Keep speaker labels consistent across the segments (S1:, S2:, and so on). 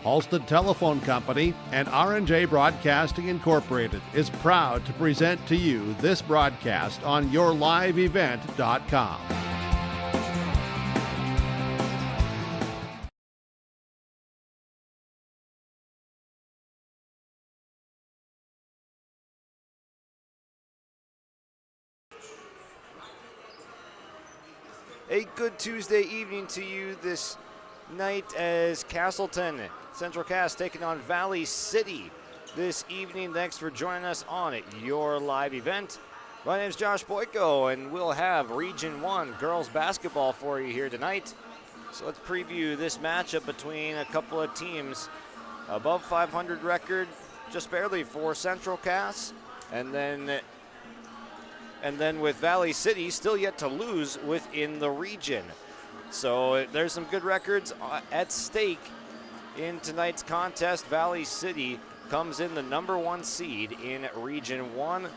S1: Halstead Telephone Company and R&J Broadcasting Incorporated is proud to present to you this broadcast on yourliveevent.com.
S2: A good Tuesday evening to you this night as Castleton Central Cass taking on Valley City this evening. Thanks for joining us on Your Live Event. My name is Josh Boyko, and we'll have Region 1 girls basketball for you here tonight. So let's preview this matchup between a couple of teams above 500 record, just barely for Central Cass, and then with Valley City still yet to lose within the region. So there's some good records at stake in tonight's contest. Valley City comes in the #1 seed in Region 1.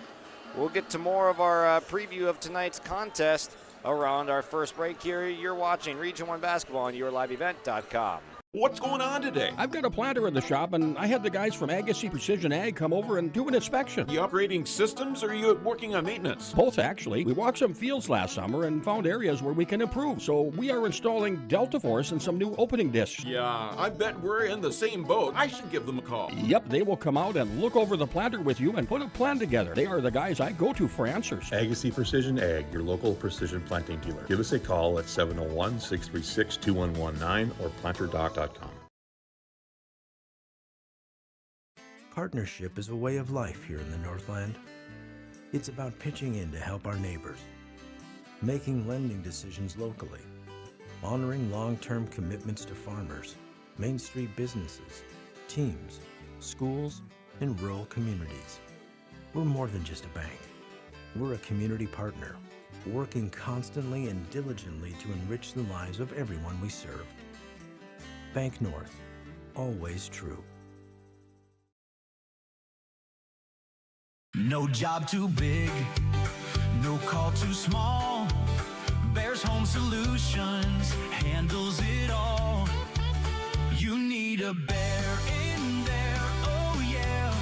S2: We'll get to more of our preview of tonight's contest around our first break here. You're watching Region 1 basketball on yourliveevent.com.
S3: What's going on today?
S4: I've got a planter in the shop, and I had the guys from Agassi Precision Ag come over and do an inspection.
S3: You upgrading systems, or are you working on maintenance?
S4: Both, actually. We walked some fields last summer and found areas where we can improve. So we are installing Delta Force and some new opening discs.
S3: Yeah, I bet we're in the same boat. I should give them a call.
S4: Yep, they will come out and look over the planter with you and put a plan together. They are the guys I go to for answers.
S5: Agassi Precision Ag, your local precision planting dealer. Give us a call at 701-636-2119 or planterdoc.com.
S6: Partnership is a way of life here in the Northland. It's about pitching in to help our neighbors, making lending decisions locally, honoring long-term commitments to farmers, Main Street businesses, teams, schools, and rural communities. We're more than just a bank. We're a community partner, working constantly and diligently to enrich the lives of everyone we serve. Bank North, always true.
S7: No job too big, no call too small. Bears Home Solutions handles it all. You need a bear in there, oh yeah.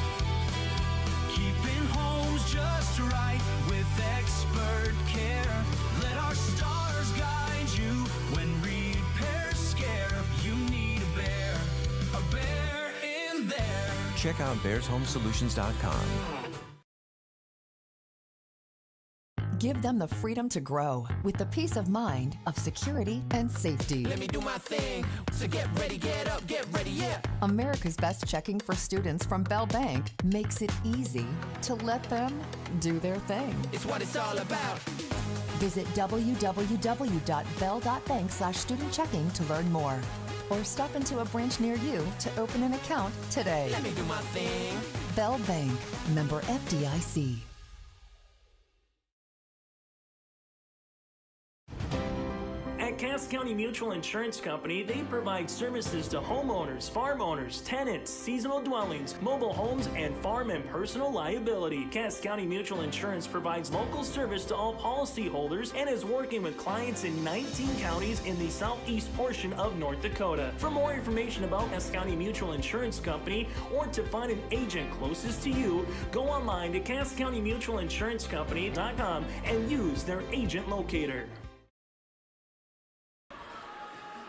S7: Keeping homes just right with expert care. Let our stars guide you when repairs scare. You need a bear in there.
S8: Check out bearshomesolutions.com.
S9: Give them the freedom to grow with the peace of mind of security and safety.
S7: Let me do my thing. So get ready, get up, get ready, yeah.
S9: America's Best Checking for students from Bell Bank makes it easy to let them do their thing.
S7: It's what it's all about.
S9: Visit www.bell.bank/student-checking to learn more. Or stop into a branch near you to open an account today.
S7: Let me do my thing.
S9: Bell Bank, member FDIC.
S10: At Cass County Mutual Insurance Company, they provide services to homeowners, farm owners, tenants, seasonal dwellings, mobile homes, and farm and personal liability. Cass County Mutual Insurance provides local service to all policyholders and is working with clients in 19 counties in the southeast portion of North Dakota. For more information about Cass County Mutual Insurance Company or to find an agent closest to you, go online to CassCountyMutualInsuranceCompany.com and use their agent locator.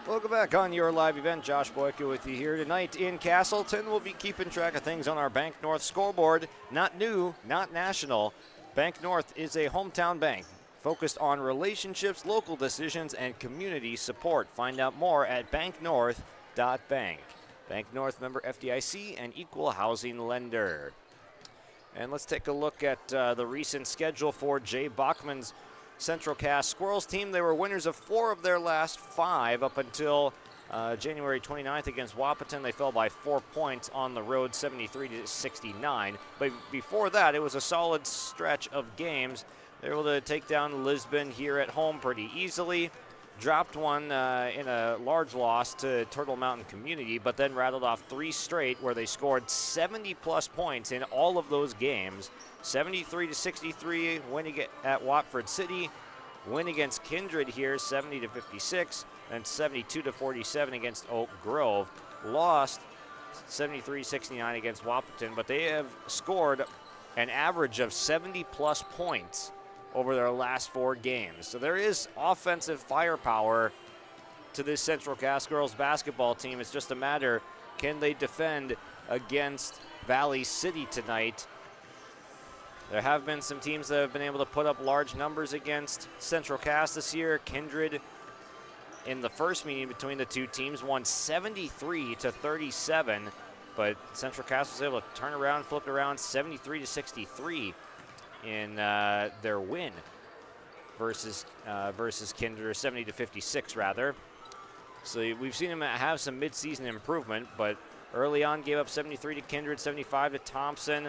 S2: Welcome back on Your Live Event. Josh Boyko with you here tonight in Castleton. We'll be keeping track of things on our Bank North scoreboard. Not new, not national. Bank North is a hometown bank focused on relationships, local decisions, and community support. Find out more at banknorth.bank. Bank North, member FDIC, and equal housing lender. And let's take a look at the recent schedule for Jay Bachmann's Central Cass Squirrels team. They were winners of 4 of their last 5 up until January 29th against Wahpeton. They fell by 4 points on the road, 73-69. But before that, it was a solid stretch of games. They were able to take down Lisbon here at home pretty easily. Dropped one in a large loss to Turtle Mountain Community, but then rattled off 3 straight where they scored 70-plus points in all of those games. 73-63 winning at Watford City, win against Kindred here, 70-56, and 72-47 against Oak Grove. Lost 73-69 against Wahpeton, but they have scored an average of 70-plus points over their last 4 games. So there is offensive firepower to this Central Cass girls basketball team. It's just a matter, can they defend against Valley City tonight? There have been some teams that have been able to put up large numbers against Central Cass this year. Kindred, in the first meeting between the two teams, won 73-37, but Central Cass was able to turn around, flip it around, 73-63 in their win versus Kindred, or 70-56 rather. So we've seen them have some mid-season improvement, but early on gave up 73 to Kindred, 75 to Thompson,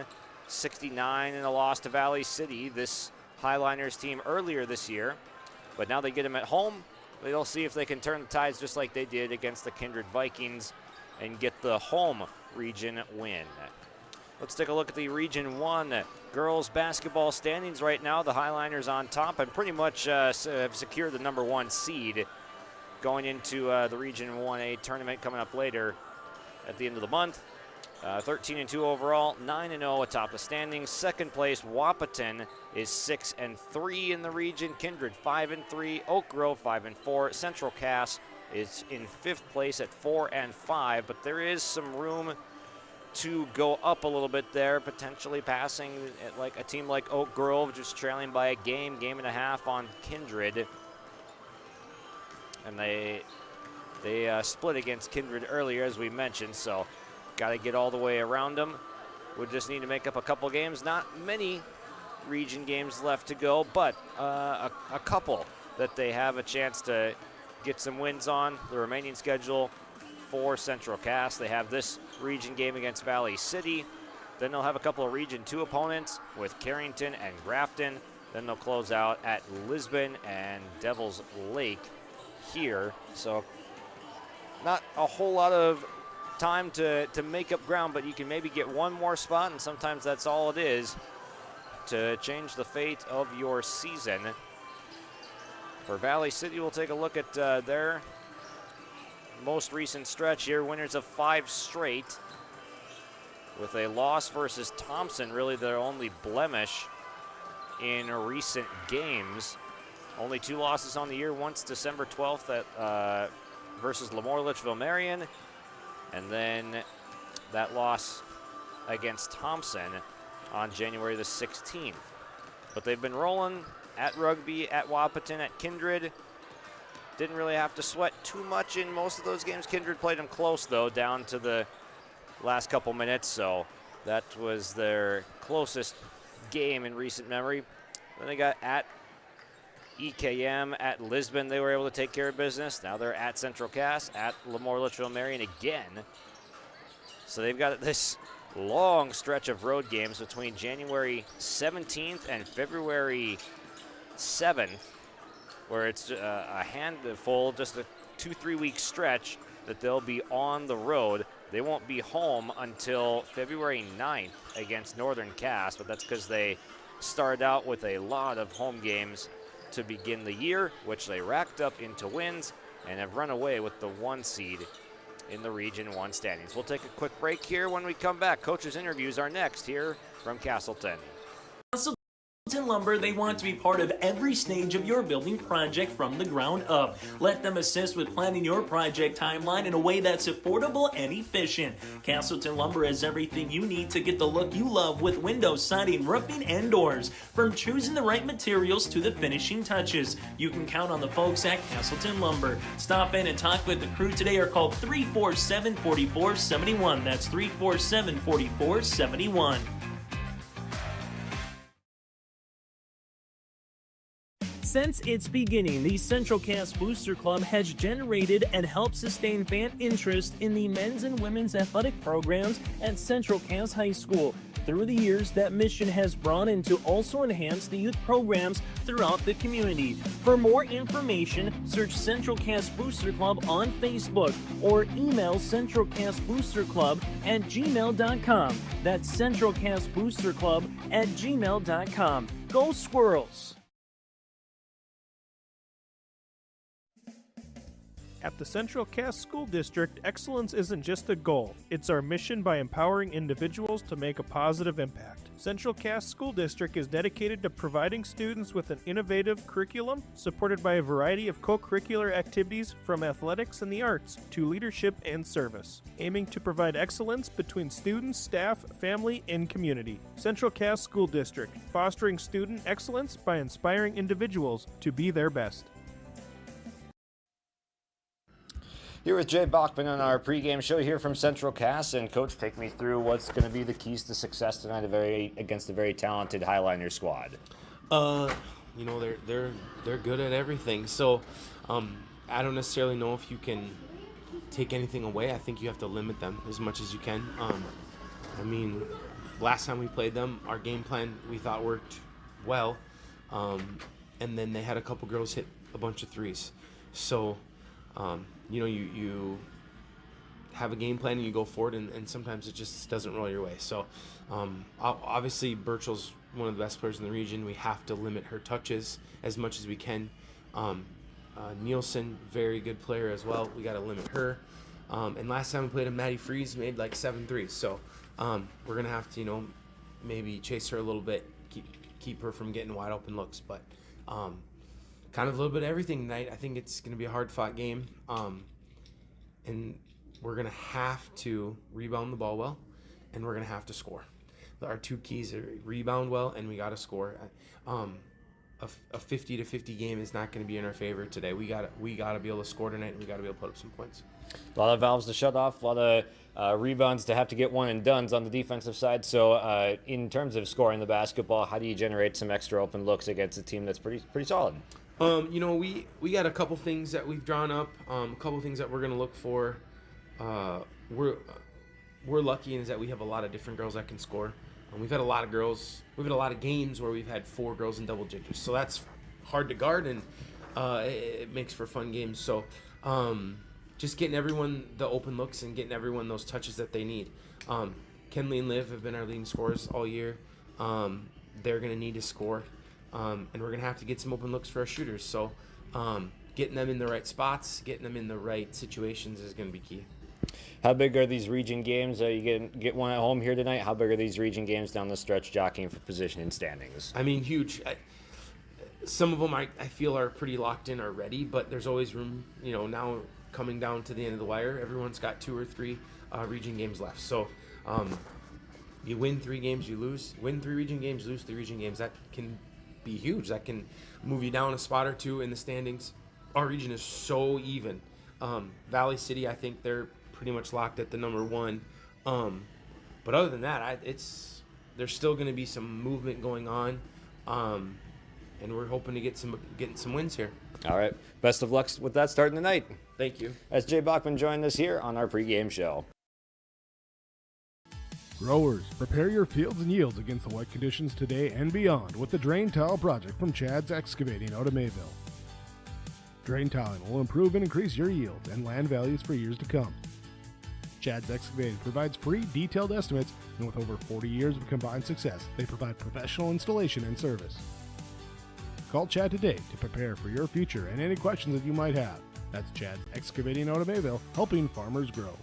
S2: 69 in a loss to Valley City, this Highliners team earlier this year. But now they get them at home. They'll see if they can turn the tides just like they did against the Kindred Vikings and get the home region win. Let's take a look at the Region 1 girls basketball standings right now. The Highliners on top and pretty much have secured the number 1 seed going into the Region 1A tournament coming up later at the end of the month. 13-2 overall, 9-0 atop the standings. Second place, Wahpeton is 6-3 in the region. Kindred 5-3, Oak Grove 5-4. Central Cass is in 5th place at 4-5, but there is some room to go up a little bit there, potentially passing like a team like Oak Grove, just trailing by a game and a half on Kindred. And they split against Kindred earlier, as we mentioned, so got to get all the way around them. Would just need to make up a couple games. Not many region games left to go, but a couple that they have a chance to get some wins on. The remaining schedule for Central Cass, they have this region game against Valley City. Then they'll have a couple of Region 2 opponents with Carrington and Grafton. Then they'll close out at Lisbon and Devil's Lake here. So not a whole lot of time to make up ground, but you can maybe get one more spot, and sometimes that's all it is to change the fate of your season. For Valley City, we'll take a look at their most recent stretch here. Winners of 5 straight, with a loss versus Thompson, really their only blemish in recent games. Only 2 losses on the year, once December 12th at versus Lemoore Litchfield Marion, and then that loss against Thompson on January the 16th. But they've been rolling at Rugby, at Wahpeton, at Kindred. Didn't really have to sweat too much in most of those games. Kindred played them close, though, down to the last couple minutes, so that was their closest game in recent memory. Then they got at EKM, at Lisbon. They were able to take care of business. Now they're at Central Cass, at Lemoore Litchfield Marion again. So they've got this long stretch of road games between January 17th and February 7th, where it's a handful, just a 2-3 week stretch that they'll be on the road. They won't be home until February 9th against Northern Cass, but that's because they started out with a lot of home games to begin the year, which they racked up into wins and have run away with the 1 seed in the Region 1 standings. We'll take a quick break here. When we come back, coaches' interviews are next here from Castleton.
S10: Lumber, they want to be part of every stage of your building project from the ground up. Let them assist with planning your project timeline in a way that's affordable and efficient. Castleton Lumber has everything you need to get the look you love with windows, siding, roofing, and doors. From choosing the right materials to the finishing touches, you can count on the folks at Castleton Lumber. Stop in and talk with the crew today or call 347-4471. That's 347-4471. Since its beginning, the Central Cass Booster Club has generated and helped sustain fan interest in the men's and women's athletic programs at Central Cass High School. Through the years, that mission has broadened to also enhance the youth programs throughout the community. For more information, search Central Cass Booster Club on Facebook or email centralcassboosterclub@gmail.com. That's centralcassboosterclub@gmail.com. Go Squirrels!
S11: At the Central Cass School District, excellence isn't just a goal. It's our mission by empowering individuals to make a positive impact. Central Cass School District is dedicated to providing students with an innovative curriculum supported by a variety of co-curricular activities from athletics and the arts to leadership and service, aiming to provide excellence between students, staff, family, and community. Central Cass School District, fostering student excellence by inspiring individuals to be their best.
S2: Here with Jay Bachmann on our pregame show here from Central Cass. And Coach, take me through what's going to be the keys to success tonight against a very talented Highliner squad.
S12: You know, they're good at everything. So I don't necessarily know if you can take anything away. I think you have to limit them as much as you can. I mean, last time we played them, our game plan we thought worked well. And then they had a couple girls hit a bunch of threes. So you know, you have a game plan and you go forward, and sometimes it just doesn't roll your way. So obviously Burchell's one of the best players in the region. We have to limit her touches as much as we can. Nielsen, very good player as well. We got to limit her. And last time we played him, Maddie Freeze made like 7 threes. So we're going to have to, you know, maybe chase her a little bit, keep her from getting wide open looks. But kind of a little bit of everything tonight. I think it's going to be a hard-fought game, and we're going to have to rebound the ball well, and we're going to have to score. Our two keys are rebound well, and we got to score. A 50-50 game is not going to be in our favor today. We got to be able to score tonight, and we got to be able to put up some points.
S2: A lot of valves to shut off, a lot of rebounds to have to get one and dones on the defensive side. So in terms of scoring the basketball, how do you generate some extra open looks against a team that's pretty solid?
S12: You know, we got a couple things that we've drawn up, a couple things that we're going to look for. We're lucky in that we have a lot of different girls that can score. We've had a lot of games where we've had 4 girls in double digits. So that's hard to guard, and it makes for fun games. So just getting everyone the open looks and getting everyone those touches that they need. Kenley and Liv have been our leading scorers all year. They're going to need to score. And we're going to have to get some open looks for our shooters. So getting them in the right spots, getting them in the right situations is going to be key.
S2: How big are these region games? You get one at home here tonight. How big are these region games down the stretch, jockeying for position in standings?
S12: I mean, huge. Some of them I feel are pretty locked in already, but there's always room. You know, now coming down to the end of the wire, everyone's got 2 or 3 region games left. So you win 3 games, you lose. Win 3 region games, lose 3 region games. That can be huge. That can move you down a spot or 2 in the standings. Our region is so even. Valley City, I think they're pretty much locked at the number 1. But other than that, there's still going to be some movement going on, and we're hoping to getting some wins here.
S2: All right. Best of luck with that starting tonight.
S12: Thank you.
S2: As Jay Bachmann joined us here on our pregame show.
S13: Growers, prepare your fields and yields against the wet conditions today and beyond with the Drain Tile project from Chad's Excavating out of Mayville. Drain tiling will improve and increase your yields and land values for years to come. Chad's Excavating provides free detailed estimates, and with over 40 years of combined success, they provide professional installation and service. Call Chad today to prepare for your future and any questions that you might have. That's Chad's Excavating out of Mayville, helping farmers grow.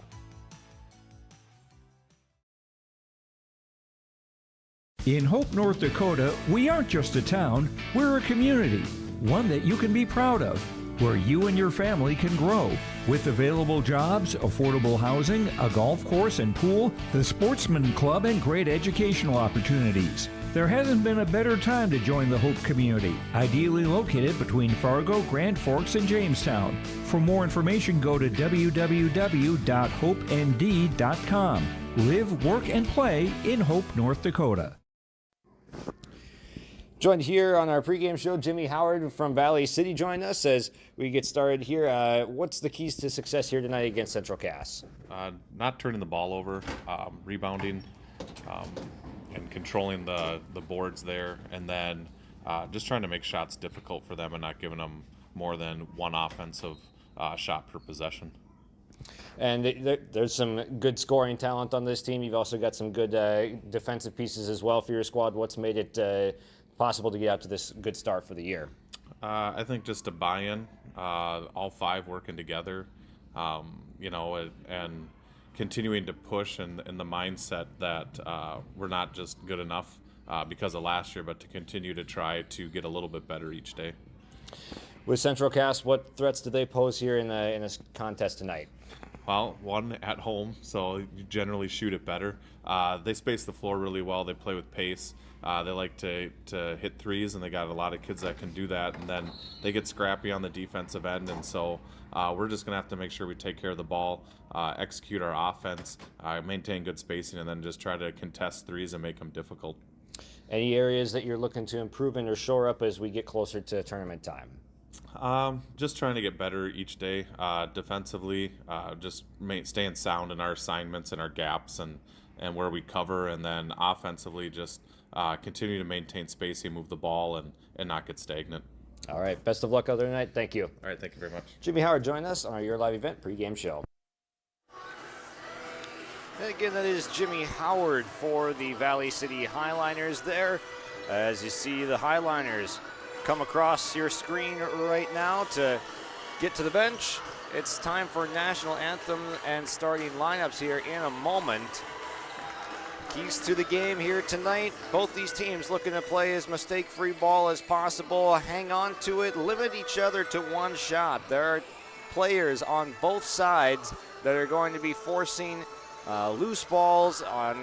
S14: In Hope, North Dakota, we aren't just a town, we're a community, one that you can be proud of, where you and your family can grow. With available jobs, affordable housing, a golf course and pool, the Sportsman Club, and great educational opportunities. There hasn't been a better time to join the Hope community, ideally located between Fargo, Grand Forks, and Jamestown. For more information, go to www.hopend.com. Live, work, and play in Hope, North Dakota.
S2: Joined here on our pregame show, Jimmy Howard from Valley City joined us as we get started here. What's the keys to success here tonight against Central Cass?
S15: Not turning the ball over, rebounding, and controlling the boards there, and then just trying to make shots difficult for them and not giving them more than one offensive shot per possession.
S2: And there's some good scoring talent on this team. You've also got some good defensive pieces as well for your squad. What's made it possible to get out to this good start for the year?
S15: I think just a buy-in all 5 working together, and continuing to push in the mindset that we're not just good enough because of last year, but to continue to try to get a little bit better each day.
S2: With Central Cass, what threats do they pose here in this contest tonight?
S15: Well, one at home, so you generally shoot it better. They space the floor really well. They play with pace. They like to hit threes, and they got a lot of kids that can do that. And then they get scrappy on the defensive end, and so we're just going to have to make sure we take care of the ball, execute our offense, maintain good spacing, and then just try to contest threes and make them difficult.
S2: Any areas that you're looking to improve in or shore up as we get closer to tournament time?
S15: Just trying to get better each day. Defensively, just staying sound in our assignments and our gaps and where we cover, and then offensively just continue to maintain spacing, move the ball, and not get stagnant.
S2: All right, best of luck other night. Thank you.
S15: All right, thank you very much.
S2: Jimmy Howard joined us on our Your Live Event pregame show. And again, that is Jimmy Howard for the Valley City Highliners there. As you see the Highliners come across your screen right now to get to the bench. It's time for national anthem and starting lineups here in a moment. Keys to the game here tonight. Both these teams looking to play as mistake-free ball as possible. Hang on to it, limit each other to one shot. There are players on both sides that are going to be forcing loose balls on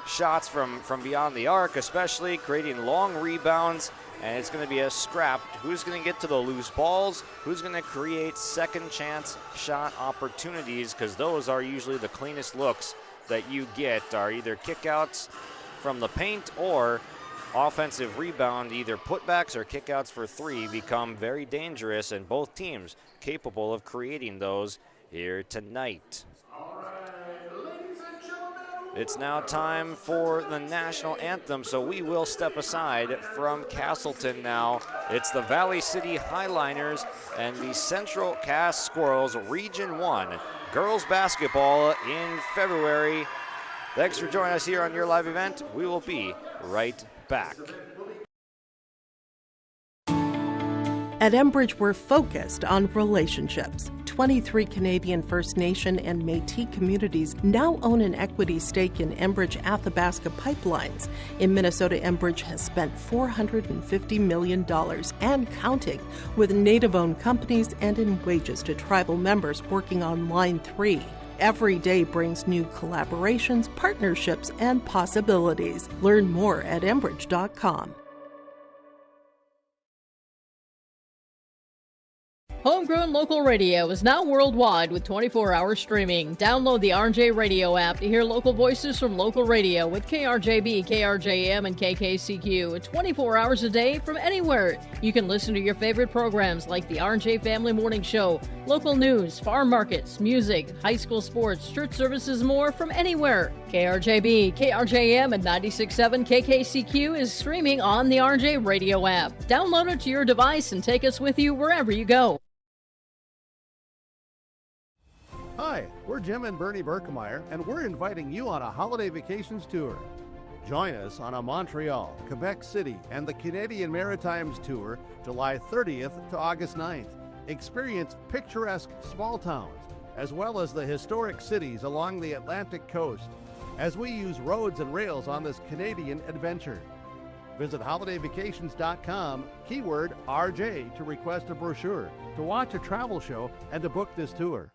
S2: shots from beyond the arc, especially creating long rebounds. And it's going to be a scrap. Who's going to get to the loose balls? Who's going to create second chance shot opportunities? Because those are usually the cleanest looks that you get, are either kickouts from the paint or offensive rebound. Either putbacks or kickouts for 3 become very dangerous, and both teams capable of creating those here tonight. It's now time for the national anthem, so we will step aside from Castleton now. It's the Valley City Highliners and the Central Cass Squirrels Region 1 girls basketball in February. Thanks for joining us here on Your Live Event. We will be right back.
S16: At Enbridge, we're focused on relationships. 23 Canadian First Nation and Métis communities now own an equity stake in Enbridge Athabasca Pipelines. In Minnesota, Enbridge has spent $450 million and counting with Native-owned companies and in wages to tribal members working on Line 3. Every day brings new collaborations, partnerships, and possibilities. Learn more at Enbridge.com.
S17: Homegrown local radio is now worldwide with 24-hour streaming. Download the RJ Radio app to hear local voices from local radio with KRJB, KRJM, and KKCQ 24 hours a day from anywhere. You can listen to your favorite programs like the RJ Family Morning Show, local news, farm markets, music, high school sports, church services, more from anywhere. KRJB, KRJM, and 96.7 KKCQ is streaming on the RJ Radio app. Download it to your device and take us with you wherever you go.
S1: Hi, we're Jim and Bernie Berkemeyer, and we're inviting you on a holiday vacations tour. Join us on a Montreal, Quebec City, and the Canadian Maritimes tour, July 30th to August 9th. Experience picturesque small towns, as well as the historic cities along the Atlantic coast, as we use roads and rails on this Canadian adventure. Visit holidayvacations.com, keyword RJ, to request a brochure, to watch a travel show, and to book this tour.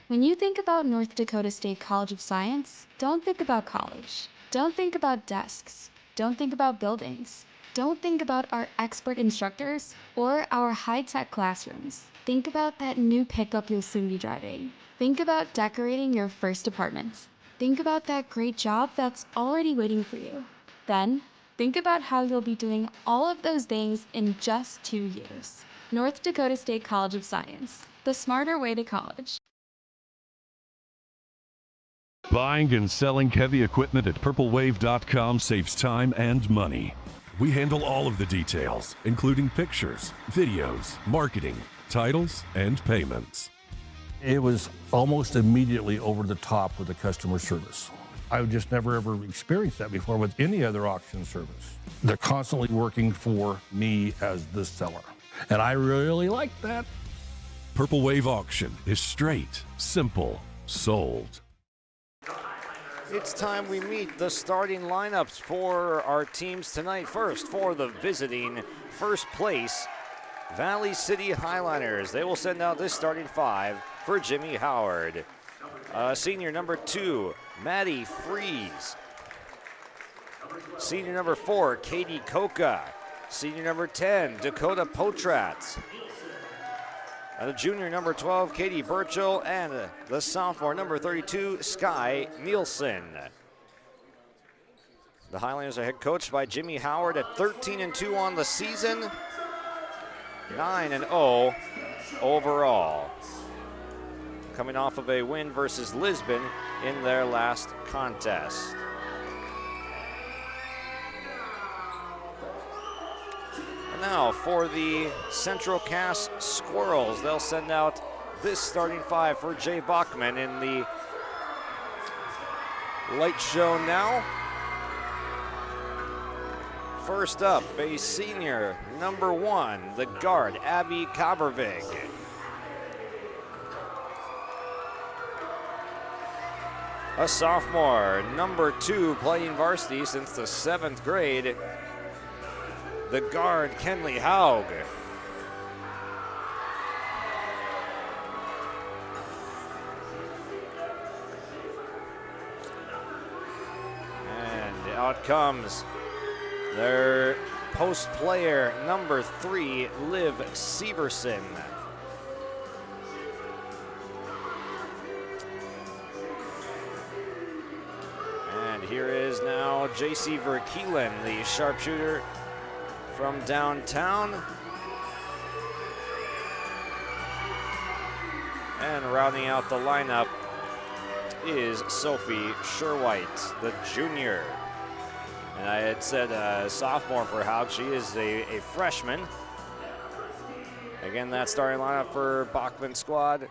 S18: When you think about North Dakota State College of Science, don't think about college. Don't think about desks. Don't think about buildings. Don't think about our expert instructors or our high-tech classrooms. Think about that new pickup you'll soon be driving. Think about decorating your first apartment. Think about that great job that's already waiting for you. Then, think about how you'll be doing all of those things in just 2 years. North Dakota State College of Science, the smarter way to college.
S19: Buying and selling heavy equipment at purplewave.com saves time and money. We handle all of the details, including pictures, videos, marketing, titles, and payments.
S20: It was almost immediately over the top with the customer service. I've just never ever experienced that before with any other auction service. They're constantly working for me as the seller. And I really like that.
S19: Purple Wave Auction is straight, simple, sold.
S2: It's time we meet the starting lineups for our teams tonight. First, for the visiting first place Valley City Highliners. They will send out this starting 5 for Jimmy Howard. Senior number 2, Maddie Freeze. Senior number 4, Katie Koka. Senior number 10, Dakota Potratz. Junior number 12, Katie Burchell, and the sophomore number 32, Sky Nielsen. The Highlanders are head coached by Jimmy Howard at 13-2 on the season, 9-0 overall. Coming off of a win versus Lisbon in their last contest. Now for the Central Cass Squirrels, they'll send out this starting 5 for Jay Bachmann in the light show now. First up, a senior, number 1, the guard, Abby Kabervig. A sophomore, number 2, playing varsity since the 7th grade, the guard, Kenley Haug. And out comes their post player, number 3, Liv Severson. And here is now JC Verkeelen, the sharpshooter from downtown. And rounding out the lineup is Sophie Sherwhite, the junior. And I had said sophomore for Haug. She is a freshman. Again, that starting lineup for Bachmann squad.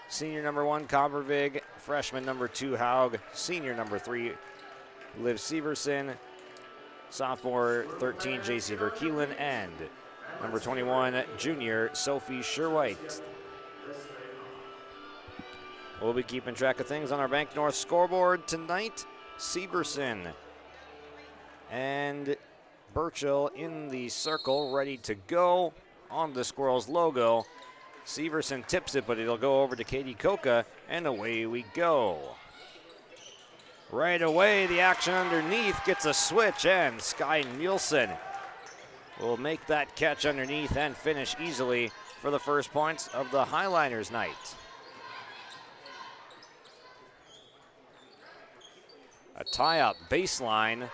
S2: Senior number 1, Kabervig. Freshman number 2, Haug. Senior number 3, Liv Severson. Sophomore 13, JC Verkeelen, and number 21, junior Sophie Sherwhite. We'll be keeping track of things on our Bank North scoreboard tonight. Severson and Burchell in the circle, ready to go on the Squirrels logo. Severson tips it, but it'll go over to Katie Koka, and away we go. Right away, the action underneath gets a switch, and Sky Nielsen will make that catch underneath and finish easily for the first points of the Highliners night. A tie-up baseline.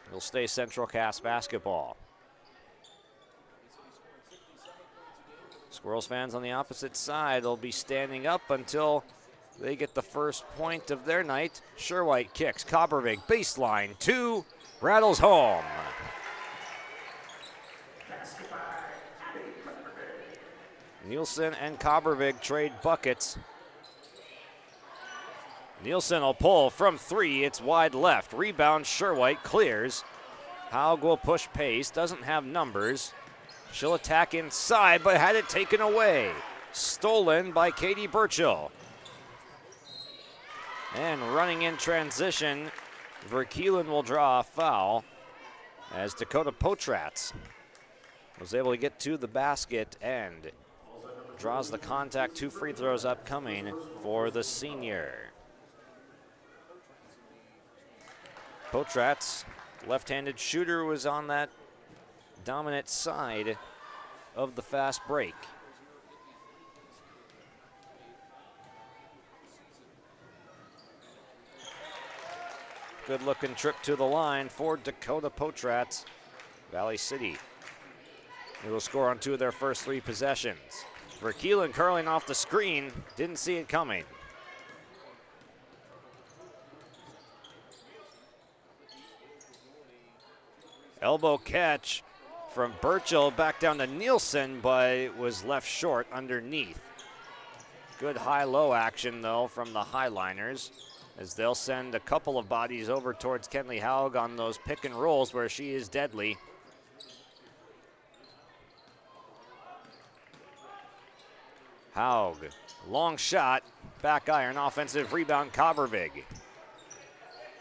S2: It'll stay Central Cass basketball. Squirrels fans on the opposite side will be standing up until they get the first point of their night. Sherwhite kicks. Kabervig baseline 2, rattles home. Nielsen and Kabervig trade buckets. Nielsen will pull from 3. It's wide left. Rebound, Sherwhite clears. Haug will push pace. Doesn't have numbers. She'll attack inside, but had it taken away. Stolen by Katie Burchell. And running in transition, Verkeelen will draw a foul as Dakota Potratz was able to get to the basket and draws the contact. 2 free throws upcoming for the senior. Potratz, left-handed shooter, was on that dominant side of the fast break. Good looking trip to the line for Dakota Potratz. Valley City. They will score on 2 of their first 3 possessions. Verkeelen curling off the screen, didn't see it coming. Elbow catch from Burchell back down to Nielsen, but it was left short underneath. Good high-low action, though, from the Highliners, as they'll send a couple of bodies over towards Kenley Haug on those pick and rolls where she is deadly. Haug, long shot, back iron, offensive rebound, Kabervig.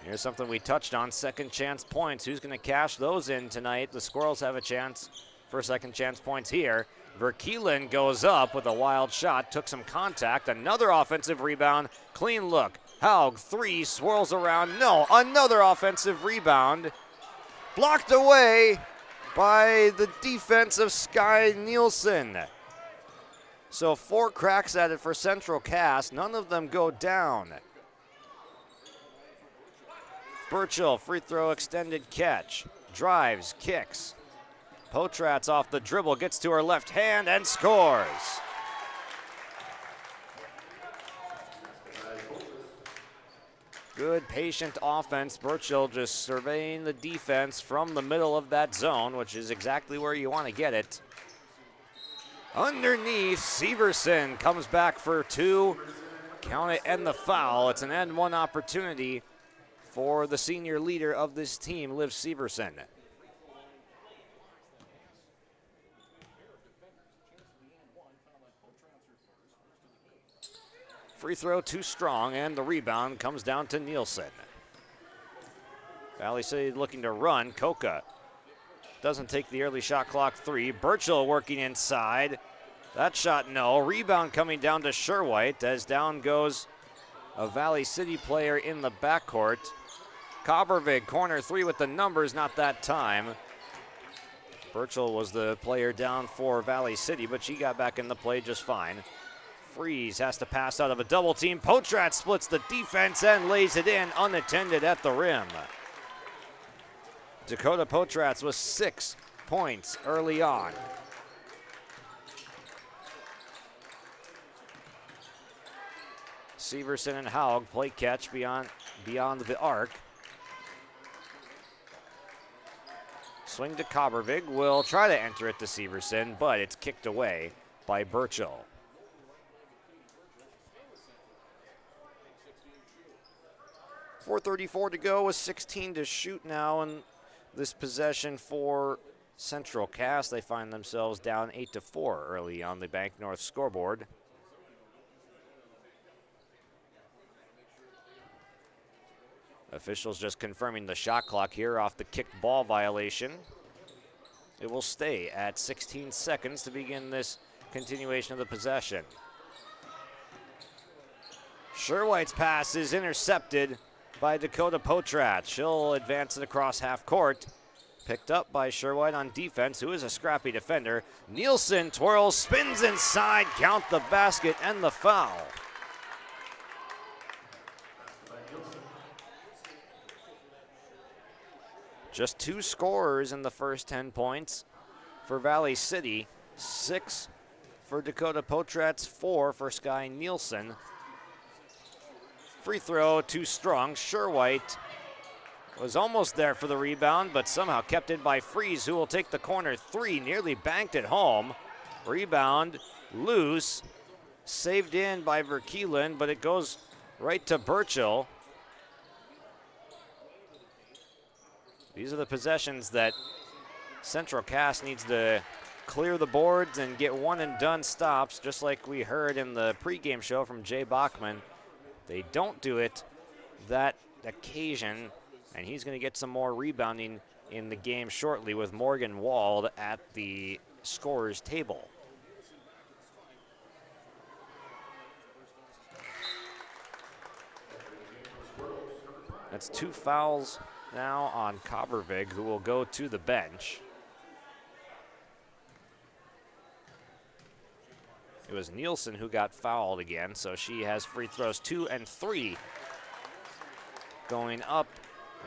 S2: Here's something we touched on, second chance points. Who's going to cash those in tonight? The Squirrels have a chance for second chance points here. Verkeelen goes up with a wild shot, took some contact, another offensive rebound, clean look. Haug, three, swirls around, no, another offensive rebound. Blocked away by the defense of Sky Nielsen. So 4 cracks at it for Central Cass, none of them go down. Burchill, free throw, extended catch, drives, kicks. Potratz off the dribble, gets to her left hand and scores. Good patient offense. Burchill just surveying the defense from the middle of that zone, which is exactly where you want to get it. Underneath, Severson comes back for 2. Count it and the foul. It's an and one opportunity for the senior leader of this team, Liv Severson. Free throw too strong, and the rebound comes down to Nielsen. Valley City looking to run. Coca doesn't take the early shot clock 3. Burchill working inside. That shot, no. Rebound coming down to Sherwhite as down goes a Valley City player in the backcourt. Kabervig, corner 3 with the numbers, not that time. Burchill was the player down for Valley City, but she got back in the play just fine. Freeze has to pass out of a double team. Potratz splits the defense and lays it in unattended at the rim. Dakota Potratz was 6 points early on. Severson and Haug play catch beyond the arc. Swing to Kabervig, will try to enter it to Severson, but it's kicked away by Burchill. .434 to go with 16 to shoot now in this possession for Central Cass. They find themselves down 8-4 early on the Bank North scoreboard. Officials just confirming the shot clock here off the kicked ball violation. It will stay at 16 seconds to begin this continuation of the possession. Sherwhite's pass is intercepted by Dakota Potratz. She'll advance it across half court. Picked up by Sherwhite on defense, who is a scrappy defender. Nielsen twirls, spins inside, count the basket and the foul. Just 2 scorers in the first 10 points for Valley City. 6 for Dakota Potratz, 4 for Sky Nielsen. Free throw too strong. Sherwhite was almost there for the rebound, but somehow kept in by Freeze, who will take the corner 3, nearly banked it home. Rebound loose, saved in by Verkeelen, but it goes right to Burchill. These are the possessions that Central Cass needs to clear the boards and get one and done stops, just like we heard in the pregame show from Jay Bachmann. They don't do it that occasion, and he's going to get some more rebounding in the game shortly with Morgan Wald at the scorer's table. That's 2 fouls now on Kabervig, who will go to the bench. It was Nielsen who got fouled again, so she has free throws 2 and 3 going up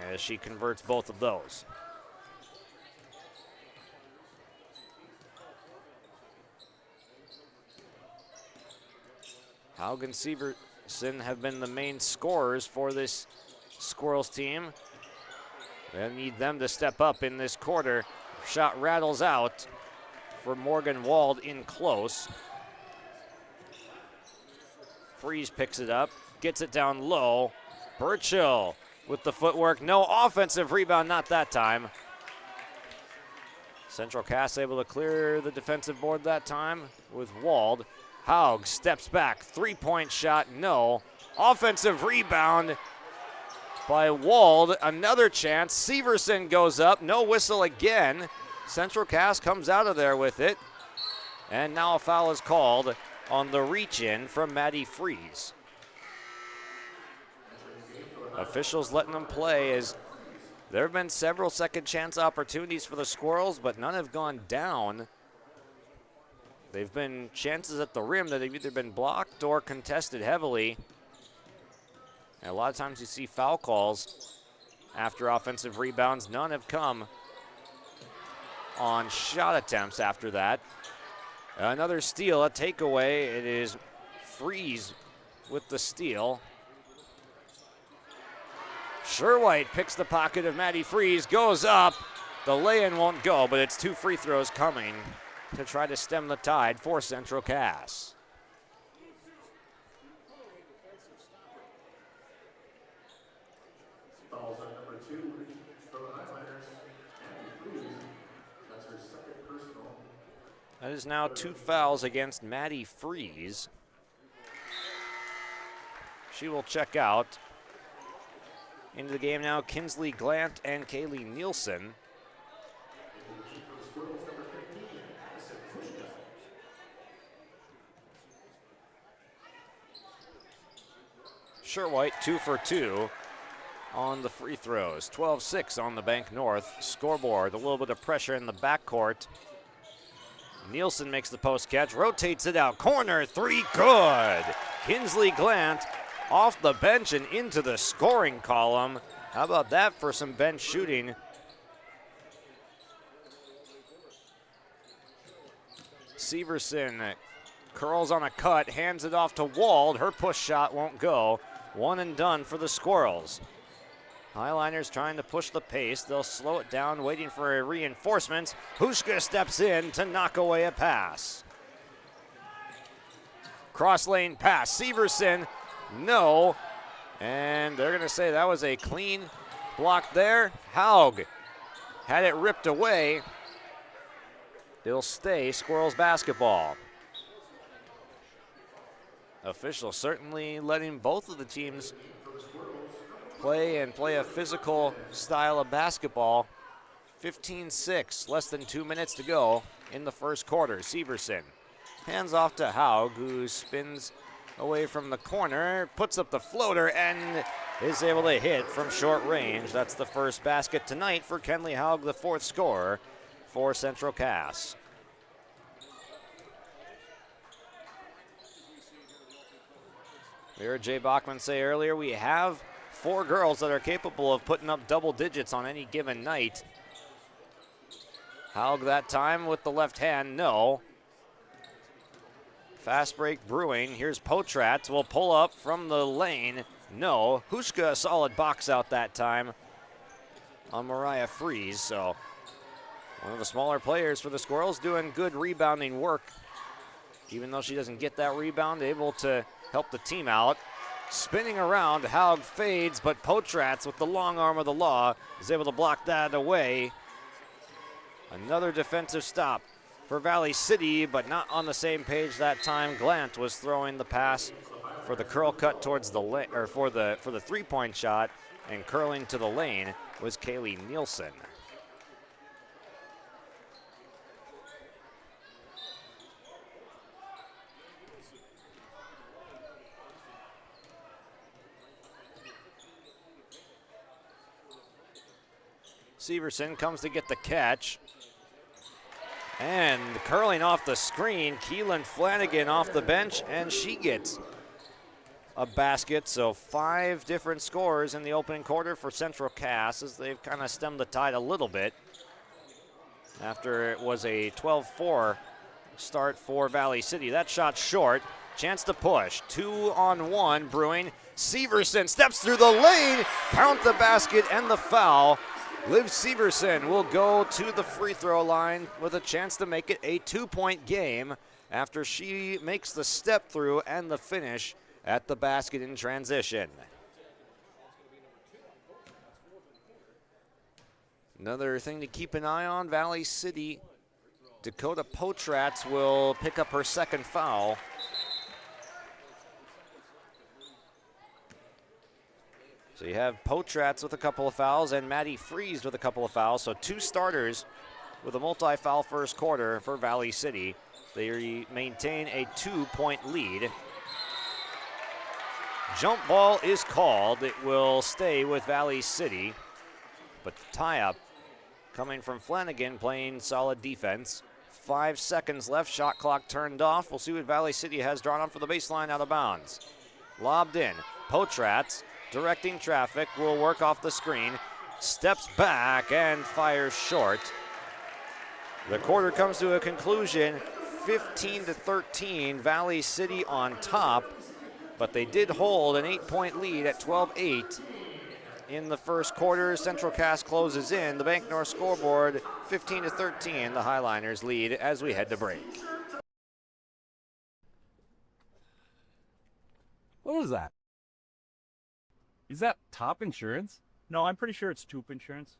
S2: as she converts both of those. Haug and Severson have been the main scorers for this Squirrels team. They need them to step up in this quarter. Shot rattles out for Morgan Wald in close. Freeze picks it up, gets it down low. Burchill with the footwork. No offensive rebound, not that time. Central Cass able to clear the defensive board that time with Wald. Haug steps back, three-point shot, no. Offensive rebound by Wald, another chance. Severson goes up, no whistle again. Central Cass comes out of there with it. And now a foul is called on the reach-in from Maddie Freeze. Officials letting them play as there have been several second chance opportunities for the Squirrels, but none have gone down. They've been chances at the rim that have either been blocked or contested heavily. And a lot of times you see foul calls after offensive rebounds. None have come on shot attempts after that. Another steal, a takeaway. It is Freeze with the steal. Sherwhite picks the pocket of Maddie Freeze, goes up. The lay-in won't go, but it's 2 free throws coming to try to stem the tide for Central Cass. That is now 2 fouls against Maddie Freeze. She will check out. Into the game now, Kinsley Glant and Kaylee Nielsen. Sherwhite 2 for 2 on the free throws. 12-6 on the Bank North scoreboard. A little bit of pressure in the backcourt. Nielsen makes the post catch, rotates it out. Corner 3, good. Kinsley Glant off the bench and into the scoring column. How about that for some bench shooting? Severson curls on a cut, hands it off to Wald. Her push shot won't go. One and done for the Squirrels. Highliners trying to push the pace. They'll slow it down, waiting for a reinforcement. Huska steps in to knock away a pass. Cross lane pass. Severson, no. And they're going to say that was a clean block there. Haug had it ripped away. It'll stay Squirrels basketball. Officials certainly letting both of the teams play a physical style of basketball. 15-6, less than 2 minutes to go in the first quarter. Severson hands off to Haug, who spins away from the corner, puts up the floater, and is able to hit from short range. That's the first basket tonight for Kenley Haug, the 4th scorer for Central Cass. We heard Jay Bachmann say earlier, we have 4 girls that are capable of putting up double digits on any given night. Haug that time with the left hand, no. Fast break brewing. Here's Potratz, will pull up from the lane, no. Huska, a solid box out that time on Mariah Freeze. So one of the smaller players for the Squirrels doing good rebounding work. Even though she doesn't get that rebound, able to help the team out. Spinning around, Haug fades, but Potratz with the long arm of the law is able to block that away. Another defensive stop for Valley City, but not on the same page that time. Glant was throwing the pass for the curl cut towards the lane, or for the 3-point shot, and curling to the lane was Kaylee Nielsen. Severson comes to get the catch. And curling off the screen, Keelan Flanagan off the bench, and she gets a basket. So 5 different scores in the opening quarter for Central Cass as they've kind of stemmed the tide a little bit after it was a 12-4 start for Valley City. That shot short. Chance to push. 2-on-1 brewing. Severson steps through the lane. Count the basket and the foul. Liv Severson will go to the free throw line with a chance to make it a 2-point game after she makes the step through and the finish at the basket in transition. Another thing to keep an eye on, Valley City. Dakota Potratz will pick up her second foul. So you have Potratz with a couple of fouls and Maddie Freeze with a couple of fouls. So 2 starters with a multi-foul first quarter for Valley City. They maintain a 2-point lead. Jump ball is called. It will stay with Valley City. But the tie-up coming from Flanagan, playing solid defense. 5 seconds left, shot clock turned off. We'll see what Valley City has drawn up for the baseline, out of bounds. Lobbed in, Potratz directing traffic, will work off the screen, steps back and fires short. The quarter comes to a conclusion, 15-13, Valley City on top, but they did hold an 8-point lead at 12-8. In the first quarter, Central Cass closes in. The Bank North scoreboard, 15-13. The Highliners lead as we head to break.
S21: What was that? Is that Top Insurance?
S22: No, I'm pretty sure it's Toop Insurance.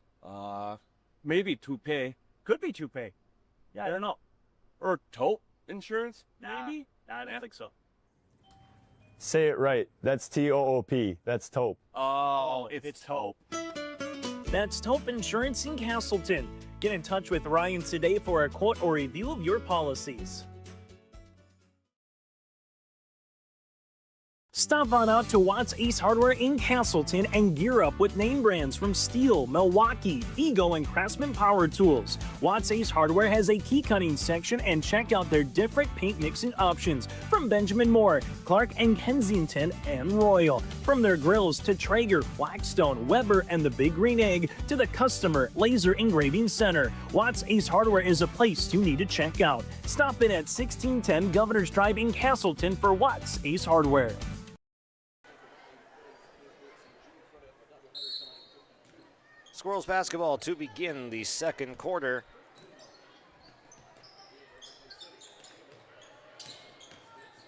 S21: Maybe Toupee.
S22: Could be Toupee. Yeah, I don't know.
S21: Or Taupe Insurance, maybe?
S22: Nah, I don't think so.
S23: Say it right. That's T-O-O-P. That's Taupe.
S22: Oh, it's Taupe. That's Taupe Insurance in Castleton. Get in touch with Ryan today for a quote or review of your policies. Stop on out to Watts Ace Hardware in Castleton and gear up with name brands from Steel, Milwaukee, Ego, and Craftsman Power Tools. Watts Ace Hardware has a key cutting section, and check out their different paint mixing options from Benjamin Moore, Clark and Kensington, and Royal. From their grills to Traeger, Blackstone, Weber, and the Big Green Egg to the Customer Laser Engraving Center. Watts Ace Hardware is a place you need to check out. Stop in at 1610 Governor's Drive in Castleton for Watts Ace Hardware.
S2: Squirrels basketball to begin the second quarter.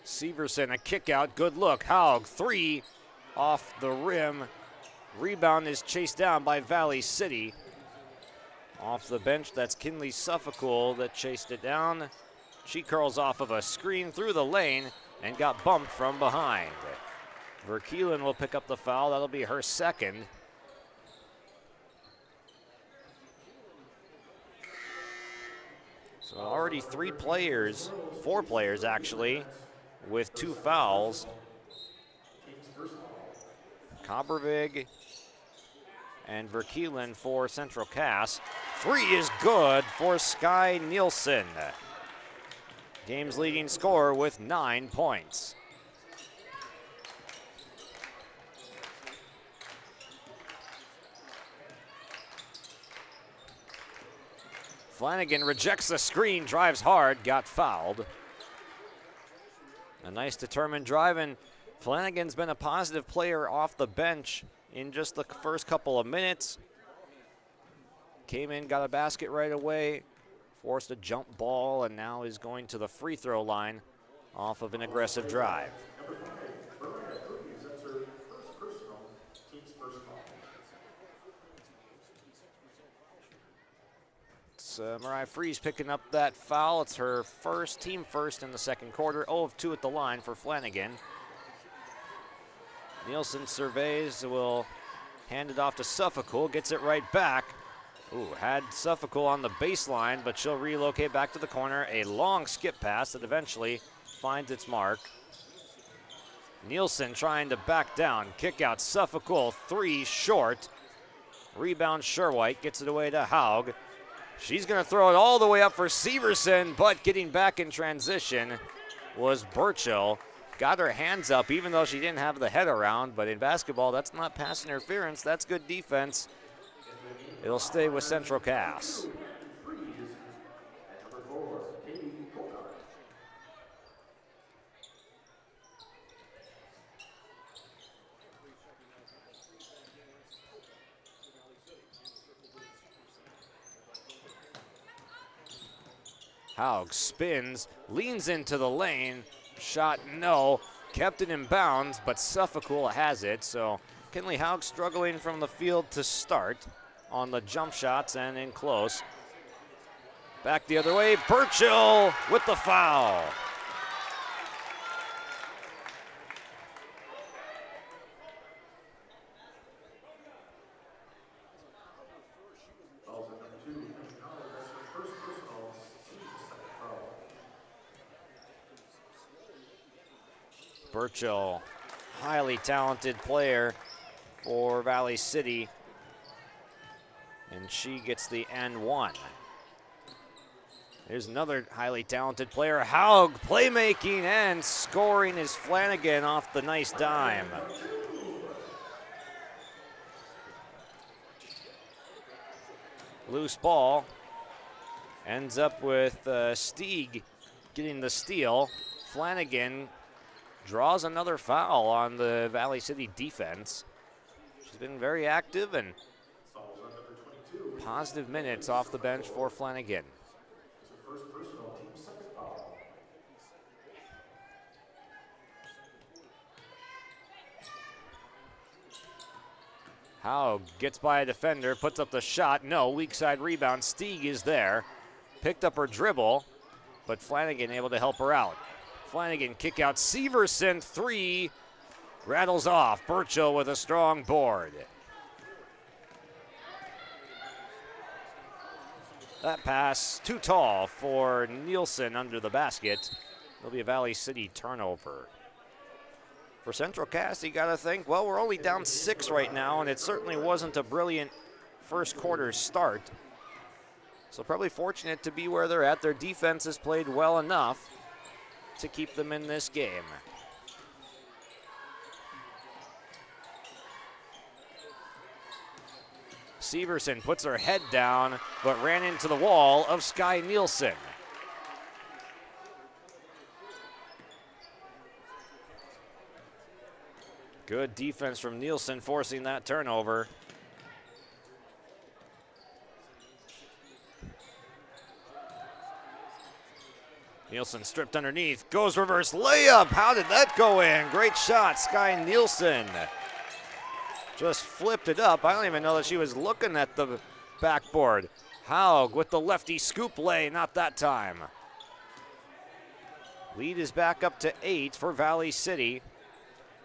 S2: Severson, a kick out, good look. Haug, 3 off the rim. Rebound is chased down by Valley City. Off the bench, that's Kinley Suffolk that chased it down. She curls off of a screen through the lane and got bumped from behind. Verkelen will pick up the foul. That'll be her second. So already 4 players actually, with 2 fouls. Kobervig and Verkelen for Central Cass. 3 is good for Sky Nielsen. Game's leading scorer with 9 points. Flanagan rejects the screen, drives hard, got fouled. A nice determined drive, and Flanagan's been a positive player off the bench in just the first couple of minutes. Came in, got a basket right away, forced a jump ball, and now is going to the free throw line off of an aggressive drive. Mariah Freeze picking up that foul. It's her team first in the second quarter. 0 of 2 at the line for Flanagan. Nielsen surveys, will hand it off to Suffolk, gets it right back. Had Suffolk on the baseline, but she'll relocate back to the corner. A long skip pass that eventually finds its mark. Nielsen trying to back down. Kick out Suffolk, 3 short. Rebound Sherwhite, gets it away to Haug. She's going to throw it all the way up for Severson, but getting back in transition was Burchill. Got her hands up even though she didn't have the head around, but in basketball, that's not pass interference. That's good defense. It'll stay with Central Cass. Haug spins, leans into the lane, shot no, kept it in bounds, but Suffolk has it. So Kinley Haug struggling from the field to start on the jump shots and in close. Back the other way, Burchill with the foul. Burchill, highly talented player for Valley City, and she gets the N1. There's another highly talented player, Haug, playmaking and scoring is Flanagan off the nice dime. Loose ball, ends up with Stieg getting the steal. Flanagan draws another foul on the Valley City defense. She's been very active and positive minutes off the bench for Flanagan. Haug gets by a defender, puts up the shot. No, weak side rebound. Stieg is there. Picked up her dribble, but Flanagan able to help her out. Flanagan kick out. Severson, three. Rattles off. Burchill with a strong board. That pass too tall for Nielsen under the basket. It'll be a Valley City turnover. For Central Cass, you got to think, well, we're only down 6 right now, and it certainly wasn't a brilliant first quarter start. So probably fortunate to be where they're at. Their defense has played well enough to keep them in this game. Severson puts her head down, but ran into the wall of Sky Nielsen. Good defense from Nielsen, forcing that turnover. Nielsen stripped underneath, goes reverse layup. How did that go in? Great shot, Sky Nielsen. Just flipped it up. I don't even know that she was looking at the backboard. Haug with the lefty scoop lay, not that time. Lead is back up to 8 for Valley City.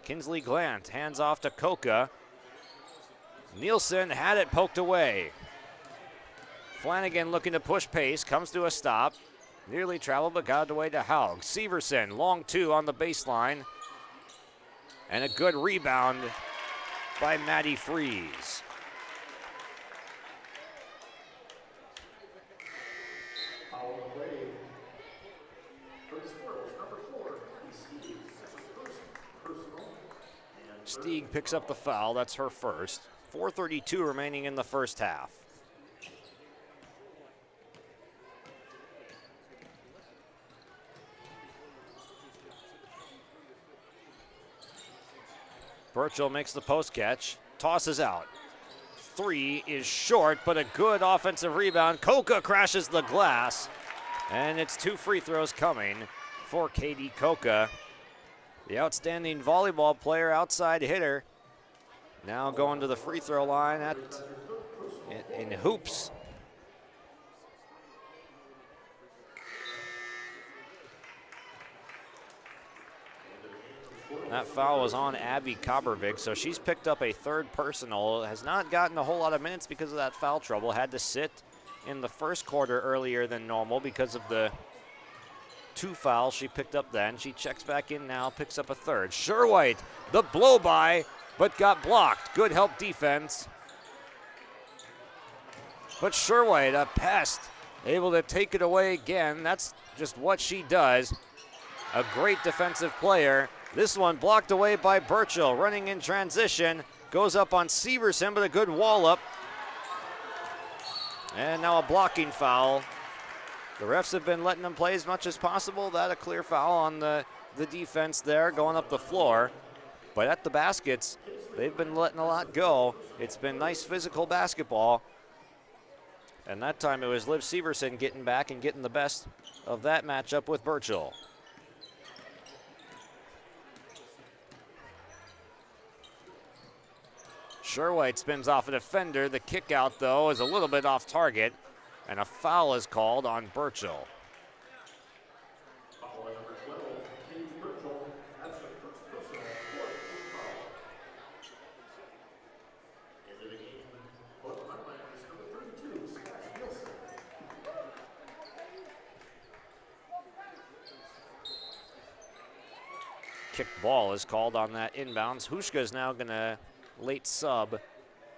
S2: Kinsley Glant hands off to Coca. Nielsen had it poked away. Flanagan looking to push pace, comes to a stop. Nearly traveled, but got it away to Haug. Severson, long two on the baseline. And a good rebound by Maddie Freeze. Stieg picks up the foul, that's her first. 4:32 remaining in the first half. Burchill makes the post catch, tosses out. Three is short, but a good offensive rebound. Coca crashes the glass, and it's 2 free throws coming for Katie Coca. The outstanding volleyball player, outside hitter, now going to the free throw line in hoops. That foul was on Abby Kobervik, so she's picked up a third personal. Has not gotten a whole lot of minutes because of that foul trouble. Had to sit in the first quarter earlier than normal because of the 2 fouls she picked up then. She checks back in now, picks up a third. Sherwhite, the blow by, but got blocked. Good help defense. But Sherwhite, a pest, able to take it away again. That's just what she does. A great defensive player. This one blocked away by Burchill, running in transition. Goes up on Severson, but a good wall up. And now a blocking foul. The refs have been letting them play as much as possible. That a clear foul on the defense there, going up the floor. But at the baskets, they've been letting a lot go. It's been nice physical basketball. And that time it was Liv Severson getting back and getting the best of that matchup with Burchill. Sherwhite spins off a defender. The kick out, though, is a little bit off target, and a foul is called on Burchell. Kicked ball is called on that inbounds. Hushka is now going to late sub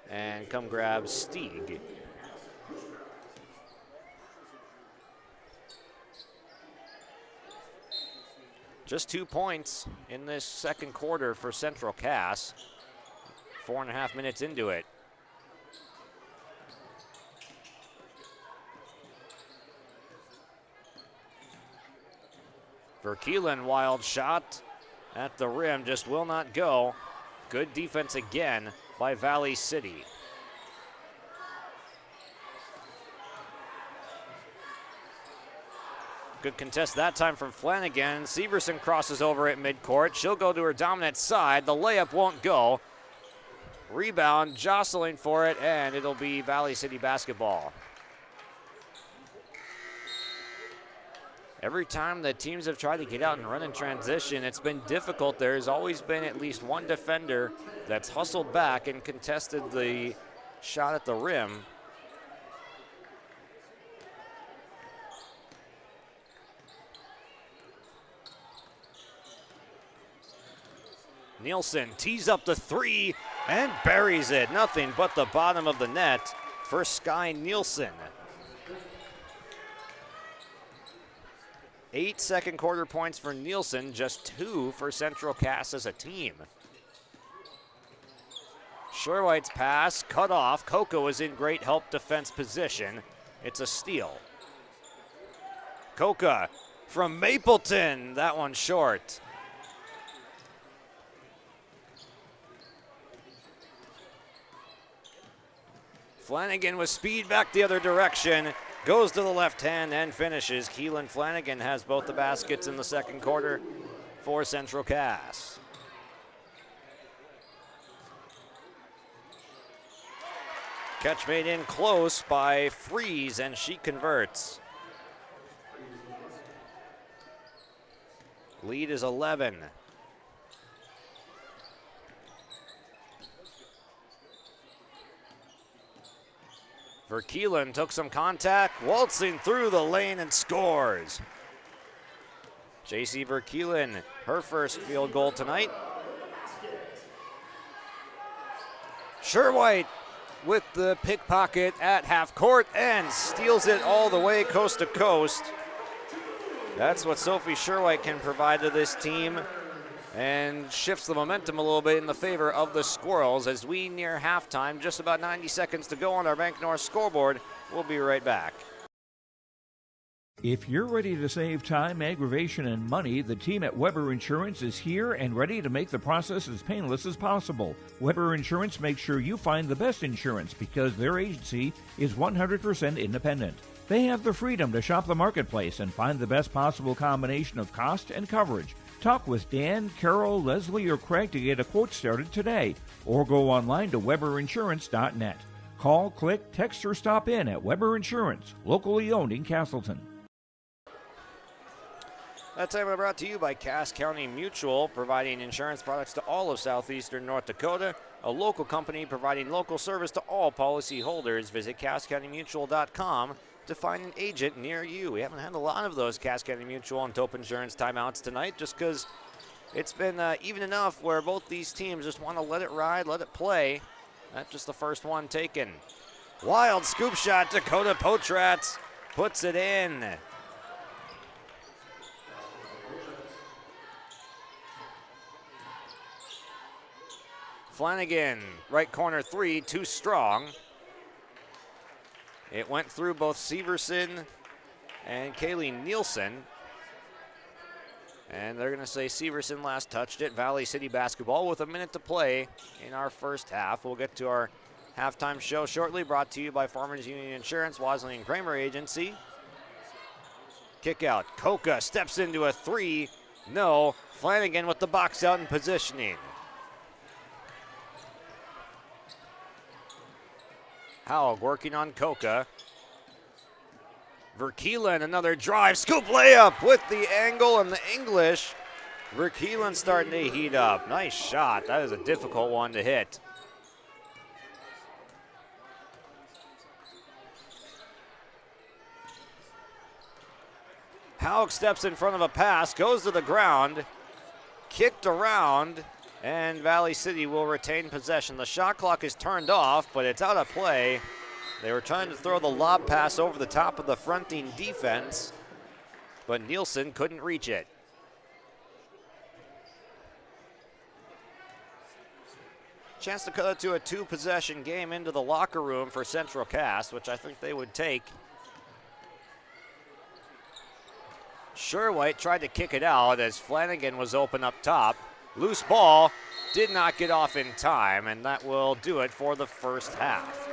S2: and come grab Stieg. Just 2 points in this second quarter for Central Cass. 4.5 minutes into it. Verkeelen, wild shot at the rim, just will not go. Good defense again by Valley City. Good contest that time from Flanagan. Severson crosses over at midcourt. She'll go to her dominant side. The layup won't go. Rebound, jostling for it, and it'll be Valley City basketball. Every time the teams have tried to get out and run in transition, it's been difficult. There's always been at least one defender that's hustled back and contested the shot at the rim. Nielsen tees up the three and buries it. Nothing but the bottom of the net for Sky Nielsen. 8 second quarter points for Nielsen, just 2 for Central Cass as a team. Sherwhite's pass cut off. Coca was in great help defense position. It's a steal. Coca from Mapleton, that one short. Flanagan with speed back the other direction. Goes to the left hand and finishes. Keelan Flanagan has both the baskets in the second quarter for Central Cass. Catch made in close by Freeze, and she converts. Lead is 11. Verkeelen took some contact, waltzing through the lane and scores. JC Verkeelen, her first field goal tonight. Sherwhite with the pickpocket at half court and steals it all the way coast to coast. That's what Sophie Sherwhite can provide to this team, and shifts the momentum a little bit in the favor of the Squirrels as we near halftime. Just about 90 seconds to go on our Bank North scoreboard. We'll be right back.
S14: If you're ready to save time, aggravation, and money, the team at Weber Insurance is here and ready to make the process as painless as possible. Weber Insurance makes sure you find the best insurance because their agency is 100% independent. They have the freedom to shop the marketplace and find the best possible combination of cost and coverage. Talk with Dan, Carol, Leslie, or Craig to get a quote started today, or go online to weberinsurance.net. Call, click, text, or stop in at Weber Insurance, locally owned in Castleton.
S2: That time we're brought to you by Cass County Mutual, providing insurance products to all of southeastern North Dakota, a local company providing local service to all policyholders. Visit CassCountyMutual.com to find an agent near you. We haven't had a lot of those Cass County Mutual and Tope Insurance timeouts tonight just because it's been even enough where both these teams just want to let it ride, let it play. That's just the first one taken. Wild scoop shot. Dakota Potratz puts it in. Flanagan, right corner three, too strong. It went through both Severson and Kaylee Nielsen. And they're going to say Severson last touched it. Valley City basketball with a minute to play in our first half. We'll get to our halftime show shortly, brought to you by Farmers Union Insurance, Wasley and Kramer Agency. Kick out. Coca steps into a three. No. Flanagan with the box out and positioning. Haug working on Coca. Verkeelen, another drive, scoop layup with the angle and the English. Verkeelen starting to heat up. Nice shot. That is a difficult one to hit. Haug steps in front of a pass, goes to the ground, kicked around, and Valley City will retain possession. The shot clock is turned off, but it's out of play. They were trying to throw the lob pass over the top of the fronting defense, but Nielsen couldn't reach it. Chance to cut it to a two-possession game into the locker room for Central Cass, which I think they would take. Sherwhite tried to kick it out as Flanagan was open up top. Loose ball, did not get off in time, and that will do it for the first half.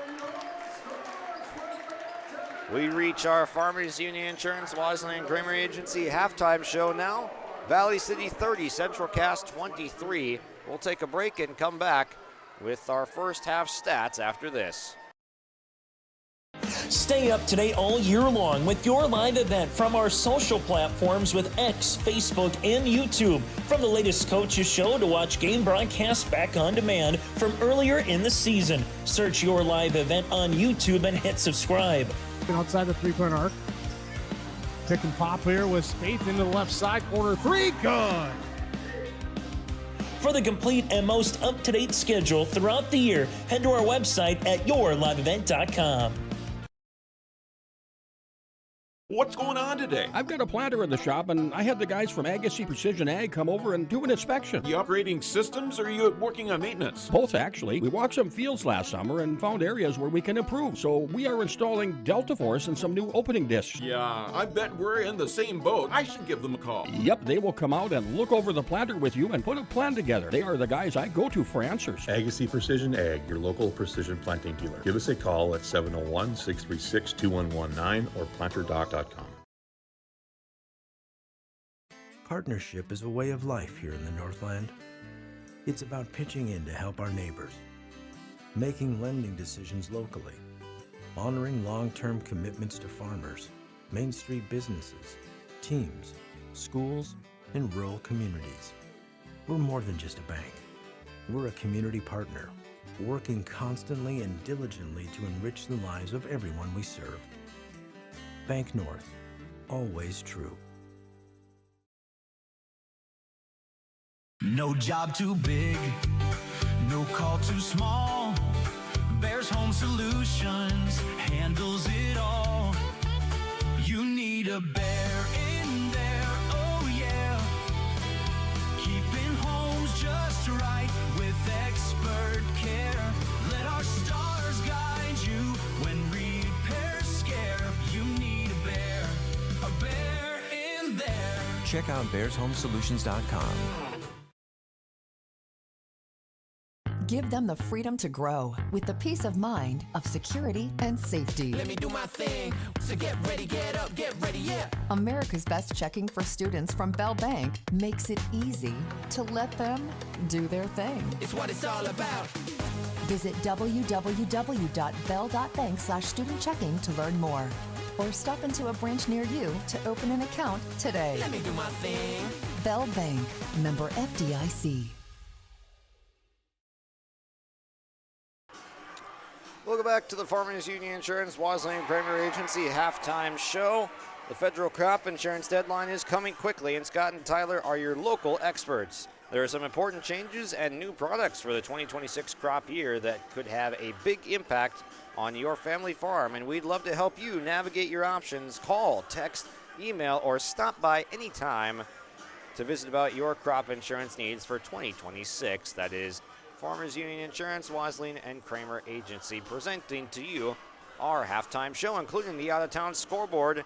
S2: We reach our Farmers Union Insurance, Wisely and Kramer Agency halftime show now. Valley City 30, Central Cass 23. We'll take a break and come back with our first half stats after this.
S10: Stay up to date all year long with your live event from our social platforms with X, Facebook, and YouTube. From the latest coaches show to watch game broadcasts back on demand from earlier in the season. Search your live event on YouTube and hit subscribe.
S13: Outside the three-point arc. Pick and pop here with Spaeth into the left side corner. Three, good.
S10: For the complete and most up-to-date schedule throughout the year, head to our website at yourliveevent.com.
S3: What's going on today? I've got a planter in the shop, and I had the guys from Agassi Precision Ag come over and do an inspection. You upgrading systems, or are you working on maintenance? Both, actually. We walked some fields last summer and found areas where we can improve. So we are installing Delta Force and some new opening discs. Yeah, I bet we're in the same boat. I should give them a call. Yep, they will come out and look over the planter with you and put a plan together. They are the guys I go to for answers.
S4: Agassi Precision Ag, your local precision planting dealer. Give us a call at 701-636-2119 or planterdoc.com.
S6: Partnership is a way of life here in the Northland. It's about pitching in to help our neighbors, making lending decisions locally, honoring long-term commitments to farmers, Main Street businesses, teams, schools, and rural communities. We're more than just a bank. We're a community partner, working constantly and diligently to enrich the lives of everyone we serve. Bank North, always true.
S7: No job too big, no call too small. Bears Home Solutions handles it all. You need a bear in there, oh yeah. Keeping homes just right with expert care. Let our stars guide you when repairs scare. You need a bear in there.
S8: Check out bearshomesolutions.com.
S9: Give them the freedom to grow with the peace of mind of security and safety.
S5: Let me do my thing. So get ready, get up, get ready, yeah.
S9: America's Best Checking for Students from Bell Bank makes it easy to let them do their thing.
S5: It's what it's all about.
S9: Visit www.bell.bank/student-checking to learn more. Or stop into a branch near you to open an account today.
S5: Let me do my thing.
S9: Bell Bank, member FDIC.
S2: Welcome back to the Farmers Union Insurance, Wisely and Kramer Agency halftime show. The federal crop insurance deadline is coming quickly, and Scott and Tyler are your local experts. There are some important changes and new products for the 2026 crop year that could have a big impact on your family farm, and we'd love to help you navigate your options. Call, text, email, or stop by anytime to visit about your crop insurance needs for 2026. That is Farmers Union Insurance, Wisely and Kramer Agency, presenting to you our halftime show, including the out-of-town scoreboard.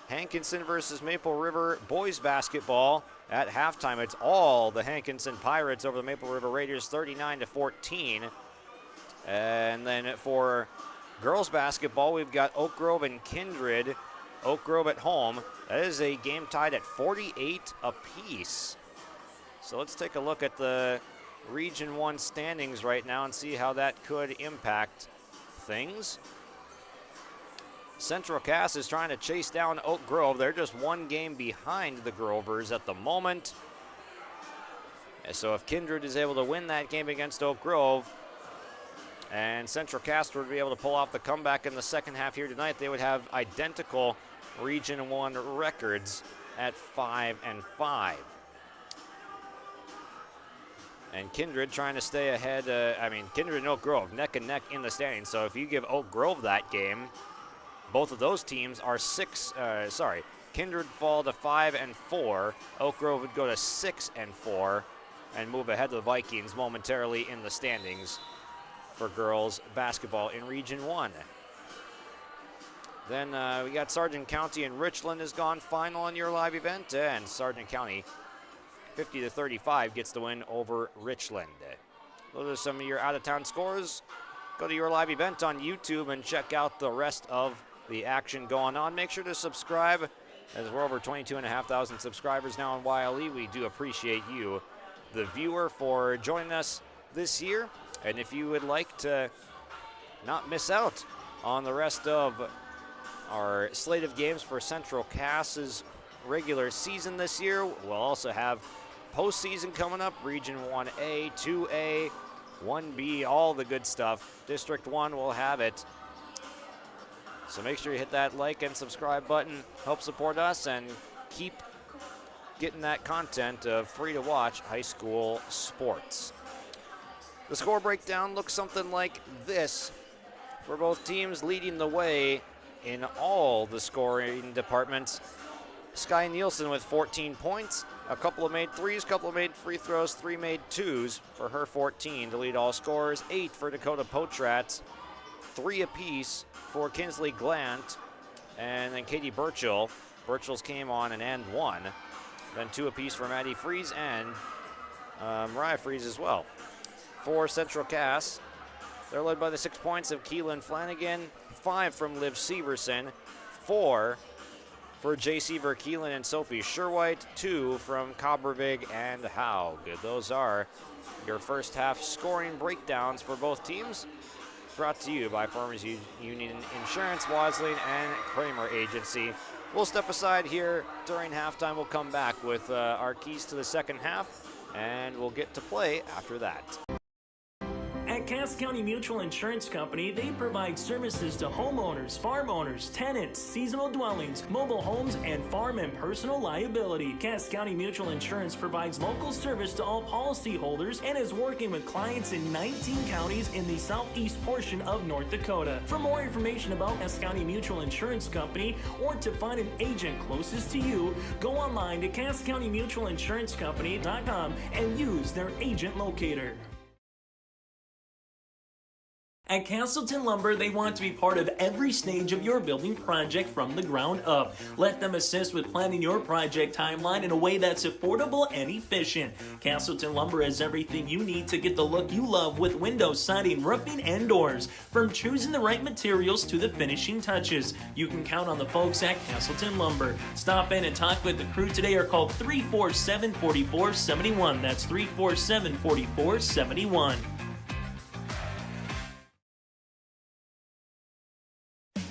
S2: Hankinson versus Maple River boys basketball at halftime. It's all the Hankinson Pirates over the Maple River Raiders, 39-14. And then for girls basketball, we've got Oak Grove and Kindred. Oak Grove at home. That is a game tied at 48 apiece. So let's take a look at the Region 1 standings right now and see how that could impact things. Central Cass is trying to chase down Oak Grove. They're just one game behind the Grovers at the moment. So if Kindred is able to win that game against Oak Grove and Central Cass would be able to pull off the comeback in the second half here tonight, they would have identical Region 1 records at 5-5. And Kindred trying to stay ahead. Kindred and Oak Grove neck and neck in the standings. So if you give Oak Grove that game, both of those teams are Kindred fall to 5-4. Oak Grove would go to 6-4 and move ahead of the Vikings momentarily in the standings for girls basketball in Region 1. Then we got Sargent County and Richland has gone final on your live event, and Sargent County 50-35 gets the win over Richland. Those are some of your out-of-town scores. Go to your live event on YouTube and check out the rest of the action going on. Make sure to subscribe, as we're over 22,500 subscribers now on YLE. We do appreciate you, the viewer, for joining us this year. And if you would like to not miss out on the rest of our slate of games for Central Cass's regular season this year, we'll also have postseason coming up, Region 1A, 2A, 1B, all the good stuff. District 1 will have it. So make sure you hit that like and subscribe button. Help support us and keep getting that content of free-to-watch high school sports. The score breakdown looks something like this for both teams, leading the way in all the scoring departments. Sky Nielsen with 14 points. A couple of made threes, couple of made free throws, 3 made twos for her 14 to lead all scorers. 8 for Dakota Potratz, 3 apiece for Kinsley Glant, and then Katie Burchell. Burchell's came on an and 1. Then 2 apiece for Maddie Fries and Mariah Fries as well. For Central Cass, they're led by the 6 points of Keelan Flanagan, 5 from Liv Severson, 4 for J.C. Verkeelan and Sophie Sherwhite, 2 from Cobbervig and Haug. Those are your first half scoring breakdowns for both teams, brought to you by Farmers Union Insurance, Wasling, and Kramer Agency. We'll step aside here during halftime. We'll come back with our keys to the second half, and we'll get to play after that.
S10: At Cass County Mutual Insurance Company, they provide services to homeowners, farm owners, tenants, seasonal dwellings, mobile homes, and farm and personal liability. Cass County Mutual Insurance provides local service to all policyholders and is working with clients in 19 counties in the southeast portion of North Dakota. For more information about Cass County Mutual Insurance Company or to find an agent closest to you, go online to CassCountyMutualInsuranceCompany.com and use their agent locator. At Castleton Lumber, they want to be part of every stage of your building project from the ground up. Let them assist with planning your project timeline in a way that's affordable and efficient. Castleton Lumber has everything you need to get the look you love with windows, siding, roofing, and doors. From choosing the right materials to the finishing touches, you can count on the folks at Castleton Lumber. Stop in and talk with the crew today or call 347-4471. That's 347-4471.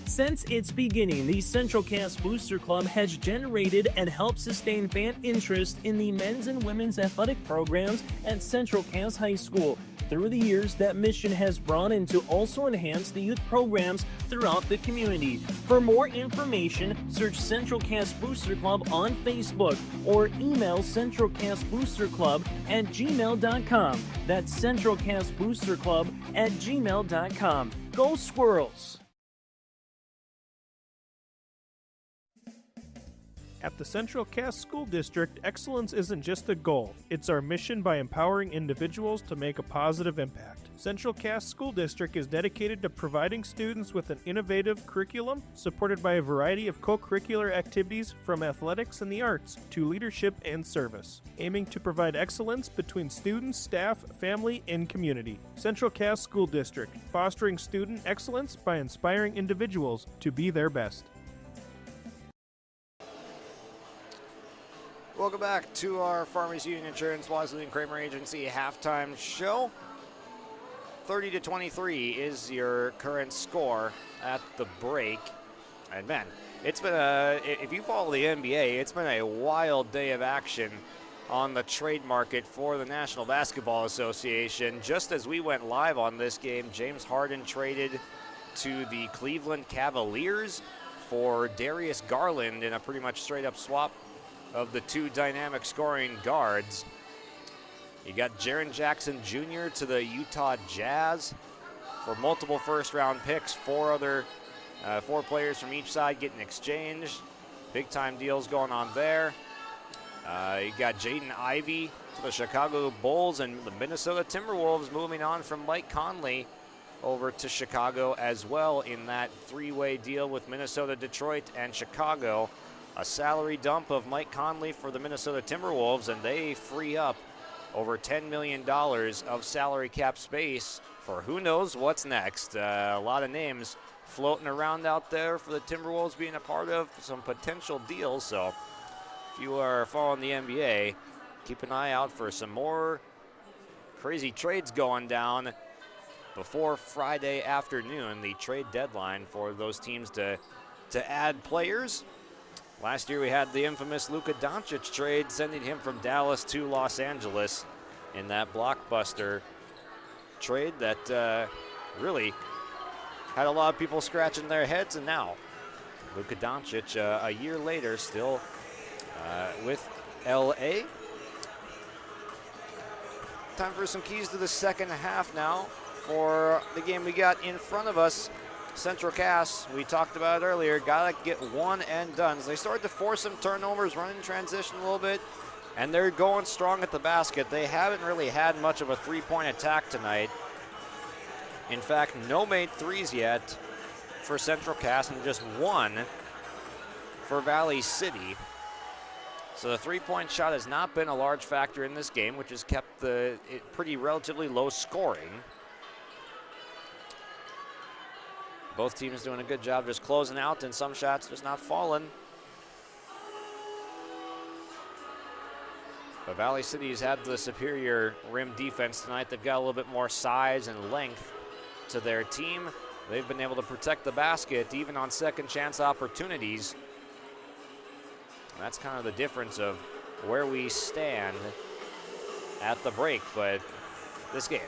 S10: Since its beginning, the Central Cass Booster Club has generated and helped sustain fan interest in the men's and women's athletic programs at Central Cass High School. Through the years, that mission has broadened to also enhance the youth programs throughout the community. For more information, search Central Cass Booster Club on Facebook or email centralcassboosterclub@gmail.com. That's centralcassboosterclub@gmail.com. Go Squirrels!
S11: At the Central Cass School District, excellence isn't just a goal, it's our mission by empowering individuals to make a positive impact. Central Cass School District is dedicated to providing students with an innovative curriculum supported by a variety of co-curricular activities from athletics and the arts to leadership and service, aiming to provide excellence between students, staff, family, and community. Central Cass School District, fostering student excellence by inspiring individuals to be their best.
S2: Welcome back to our Farmers Union Insurance, Wasling, Kramer Agency halftime show. 30-23 is your current score at the break. And man, it's been if you follow the NBA, it's been a wild day of action on the trade market for the National Basketball Association. Just as we went live on this game, James Harden traded to the Cleveland Cavaliers for Darius Garland in a pretty much straight up swap of the two dynamic scoring guards. You got Jaren Jackson Jr. to the Utah Jazz for multiple first-round picks. Four players from each side getting exchanged. Big-time deals going on there. You got Jaden Ivey to the Chicago Bulls, and the Minnesota Timberwolves moving on from Mike Conley over to Chicago as well in that three-way deal with Minnesota, Detroit, and Chicago. A salary dump of Mike Conley for the Minnesota Timberwolves, and they free up over $10 million of salary cap space for who knows what's next. A lot of names floating around out there for the Timberwolves being a part of some potential deals. So if you are following the NBA, keep an eye out for some more crazy trades going down before Friday afternoon, the trade deadline for those teams to add players. Last year we had the infamous Luka Doncic trade, sending him from Dallas to Los Angeles in that blockbuster trade that really had a lot of people scratching their heads. And now Luka Doncic, a year later, still with LA. Time for some keys to the second half now for the game we got in front of us. Central Cass, we talked about it earlier, gotta get one and done. So they started to force some turnovers, running transition a little bit, and they're going strong at the basket. They haven't really had much of a three-point attack tonight. In fact, no made threes yet for Central Cass, and just one for Valley City. So the three-point shot has not been a large factor in this game, which has kept it pretty relatively low scoring. Both teams doing a good job just closing out, and some shots just not falling. But Valley City's had the superior rim defense tonight. They've got a little bit more size and length to their team. They've been able to protect the basket even on second chance opportunities. And that's kind of the difference of where we stand at the break. But this game,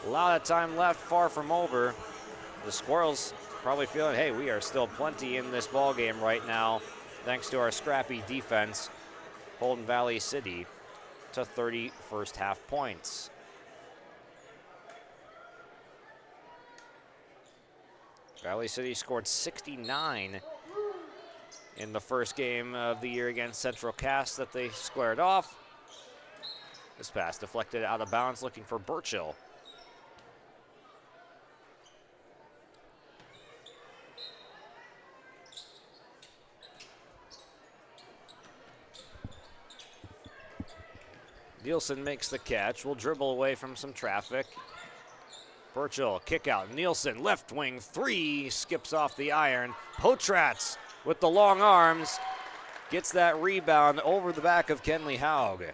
S2: a lot of time left, far from over. The Squirrels probably feeling, hey, we are still plenty in this ball game right now, thanks to our scrappy defense, holding Valley City to 30 first half points. Valley City scored 69 in the first game of the year against Central Cass that they squared off. This pass deflected out of bounds, looking for Burchill. Nielsen makes the catch. Will dribble away from some traffic. Burchill, kick out. Nielsen, left wing three, skips off the iron. Potratz with the long arms gets that rebound over the back of Kenley Haug.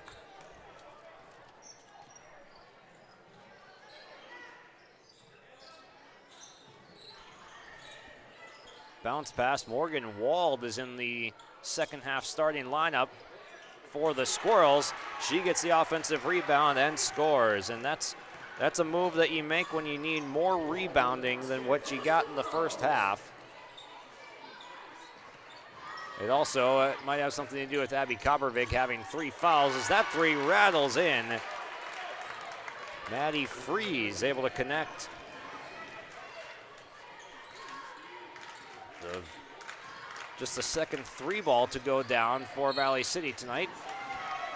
S2: Bounce pass. Morgan Wald is in the second half starting lineup for the Squirrels. She gets the offensive rebound and scores, and that's a move that you make when you need more rebounding than what you got in the first half. It also might have something to do with Abby Kopervik having 3 fouls, as that three rattles in. Maddie Freeze able to connect. Just the second three ball to go down for Valley City tonight.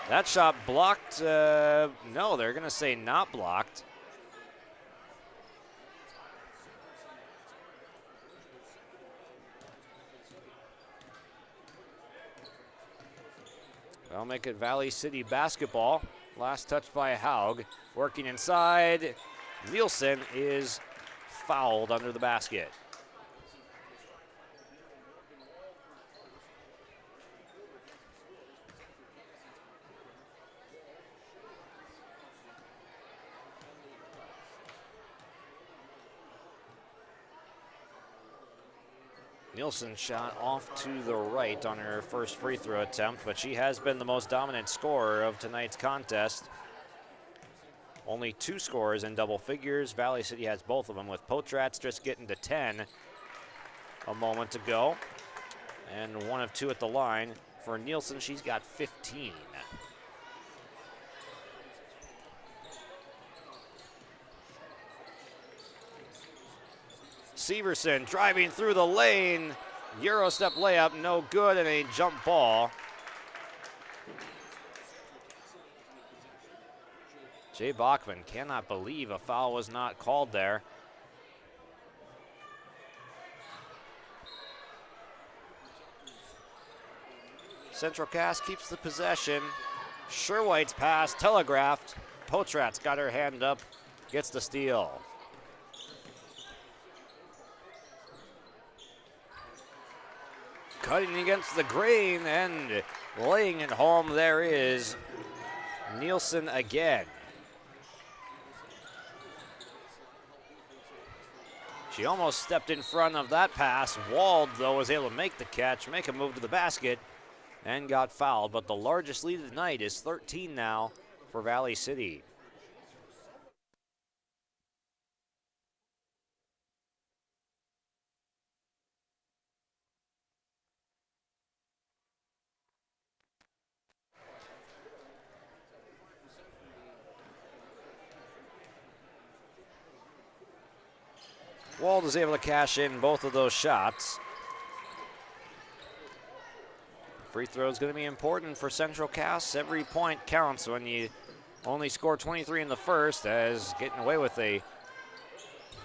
S2: That shot blocked. No, they're going to say not blocked. That'll make it Valley City basketball. Last touch by Haug. Working inside. Nielsen is fouled under the basket. Nielsen shot off to the right on her first free throw attempt, but she has been the most dominant scorer of tonight's contest. Only 2 scores in double figures. Valley City has both of them, with Potratz just getting to 10 a moment ago. And 1 of 2 at the line. For Nielsen, she's got 15. Severson driving through the lane. Euro step layup, no good, and a jump ball. Jay Bachmann cannot believe a foul was not called there. Central Cass keeps the possession. Sherwhite's pass telegraphed. Potratz got her hand up, gets the steal. Cutting against the grain and laying it home, there is Nielsen again. She almost stepped in front of that pass. Wald, though, was able to make the catch, make a move to the basket, and got fouled. But the largest lead of the night is 13 now for Valley City. Wald is able to cash in both of those shots. Free throw is going to be important for Central Cass. Every point counts when you only score 23 in the first, as getting away with a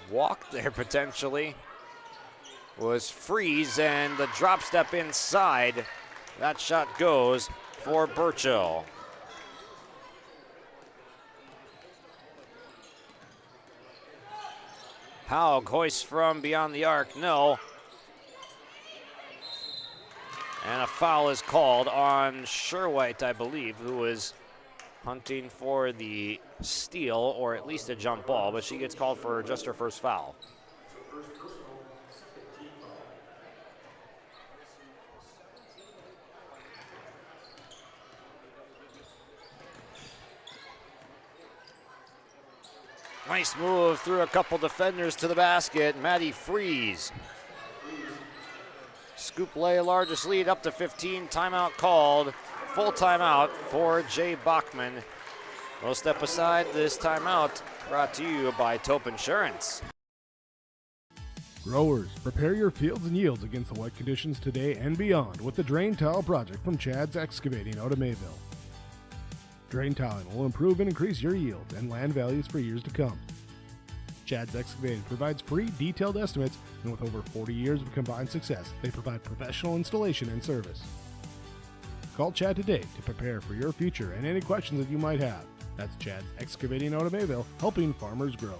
S2: walk there potentially was Freeze, and the drop step inside. That shot goes for Burchill. Haug hoists from beyond the arc, no. And a foul is called on Sherwhite, I believe, who was hunting for the steal or at least a jump ball, but she gets called for just her first foul. Nice move through a couple defenders to the basket. Maddie Freeze. Scoop lay largest lead up to 15. Timeout called. Full timeout for Jay Bachmann. We'll step aside. This timeout brought to you by Taupe Insurance.
S13: Growers, prepare your fields and yields against the wet conditions today and beyond with the Drain Tile Project from Chad's Excavating out of Mayville. Drain tiling will improve and increase your yield and land values for years to come. Chad's Excavating provides free detailed estimates, and with over 40 years of combined success, they provide professional installation and service. Call Chad today to prepare for your future and any questions that you might have. That's Chad's Excavating out of Mayville, helping farmers grow.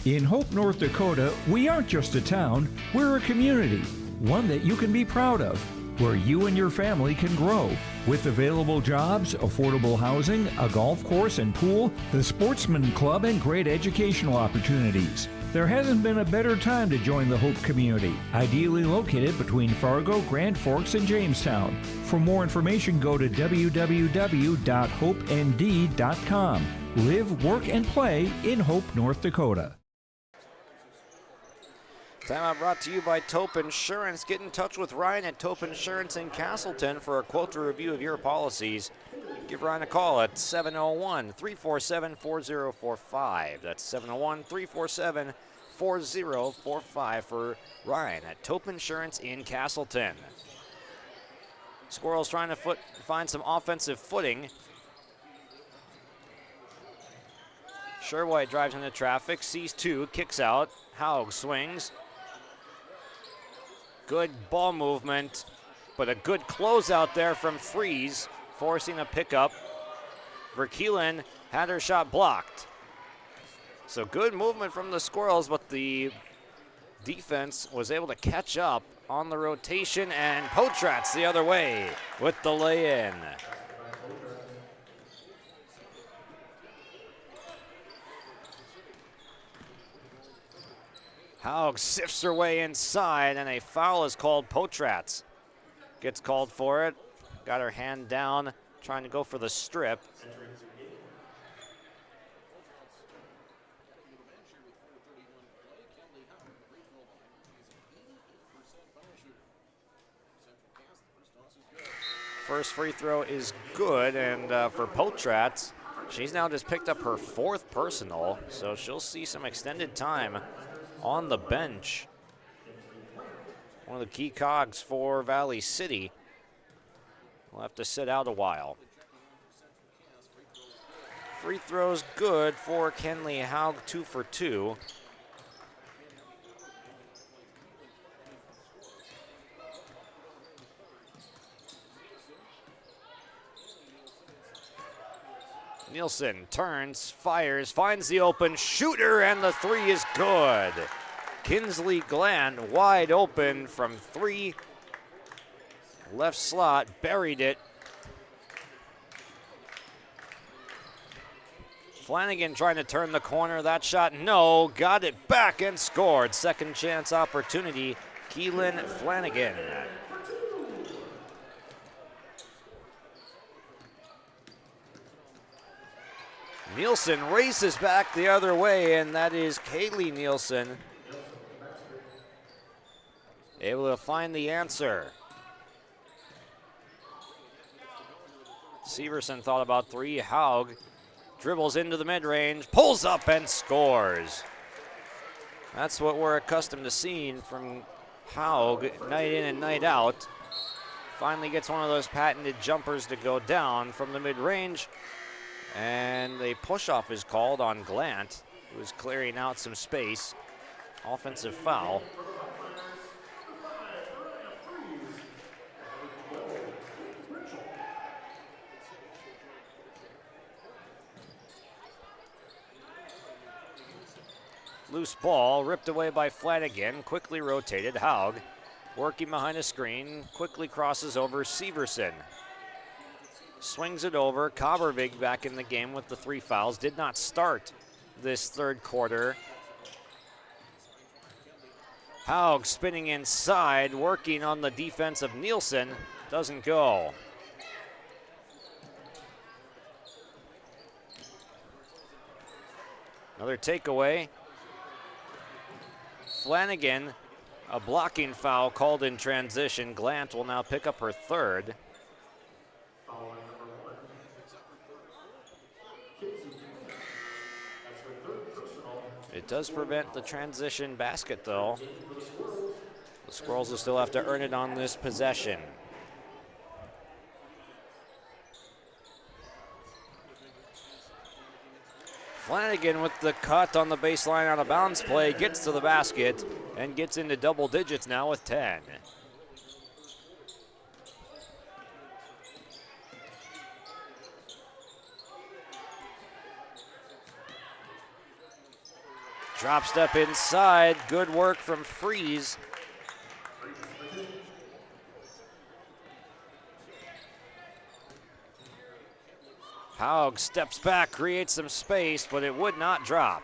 S14: In Hope, North Dakota, we aren't just a town, we're a community, one that you can be proud of, where you and your family can grow. With available jobs, affordable housing, a golf course and pool, the Sportsman Club, and great educational opportunities. There hasn't been a better time to join the Hope community, ideally located between Fargo, Grand Forks, and Jamestown. For more information, go to www.hopend.com. Live, work, and play in Hope, North Dakota.
S2: Timeout brought to you by Taupe Insurance. Get in touch with Ryan at Taupe Insurance in Castleton for a quote or review of your policies. Give Ryan a call at 701-347-4045. That's 701-347-4045 for Ryan at Taupe Insurance in Castleton. Squirrels trying to find some offensive footing. Sherwhite drives into traffic, sees two, kicks out. Haug swings. Good ball movement, but a good closeout there from Freeze, forcing a pickup. Verkeelen had her shot blocked. So good movement from the Squirrels, but the defense was able to catch up on the rotation, and Potratz the other way with the lay-in. Haug sifts her way inside, and a foul is called. Potratz gets called for it. Got her hand down, trying to go for the strip. First free throw is good, and for Potratz, she's now just picked up her 4th personal, so she'll see some extended time on the bench. One of the key cogs for Valley City. We'll have to sit out a while. Free throws good for Kenley Haug, 2 for 2. Nielsen turns, fires, finds the open shooter, and the 3 is good. Kinsley Gland wide open from 3. Left slot, buried it. Flanagan trying to turn the corner. That shot, no. Got it back and scored. Second chance opportunity, Keelan Flanagan. Nielsen races back the other way, and that is Kaylee Nielsen able to find the answer. Severson thought about 3. Haug dribbles into the mid-range, pulls up and scores. That's what we're accustomed to seeing from Haug night in and night out. Finally gets one of those patented jumpers to go down from the mid-range. And a push-off is called on Glant, who is clearing out some space. Offensive foul. Loose ball, ripped away by Flanagan, quickly rotated. Haug, working behind a screen, quickly crosses over Severson. Swings it over. Cobbervig back in the game with the 3 fouls. Did not start this 3rd quarter. Haug spinning inside, working on the defense of Nielsen. Doesn't go. Another takeaway. Flanagan, a blocking foul called in transition. Glant will now pick up her 3rd. It does prevent the transition basket, though. The Squirrels will still have to earn it on this possession. Flanagan with the cut on the baseline out of bounds play, gets to the basket and gets into double digits now with 10. Drop step inside, good work from Freeze. Haug steps back, creates some space, but it would not drop.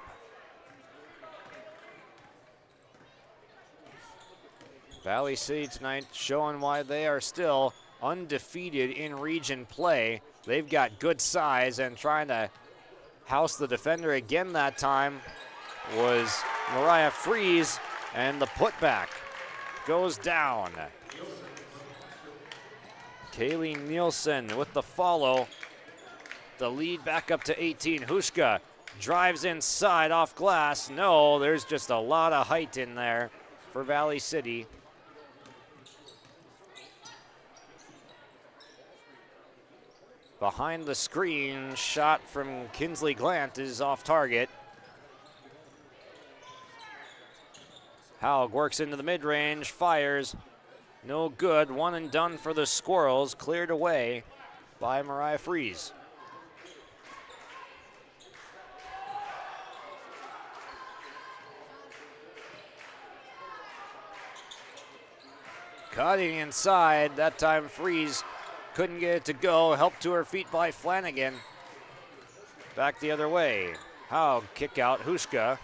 S2: Valley City tonight showing why they are still undefeated in region play. They've got good size, and trying to house the defender again that time was Mariah Freeze, and the putback goes down. Kaylee Nielsen with the follow. The lead back up to 18. Hushka drives inside off glass. No, there's just a lot of height in there for Valley City. Behind the screen, shot from Kinsley Glant is off target. Haug works into the mid-range, fires. No good, 1 and done for the Squirrels, cleared away by Mariah Freeze. Cutting inside, that time Freeze couldn't get it to go, helped to her feet by Flanagan. Back the other way. Haug kick out, Hushka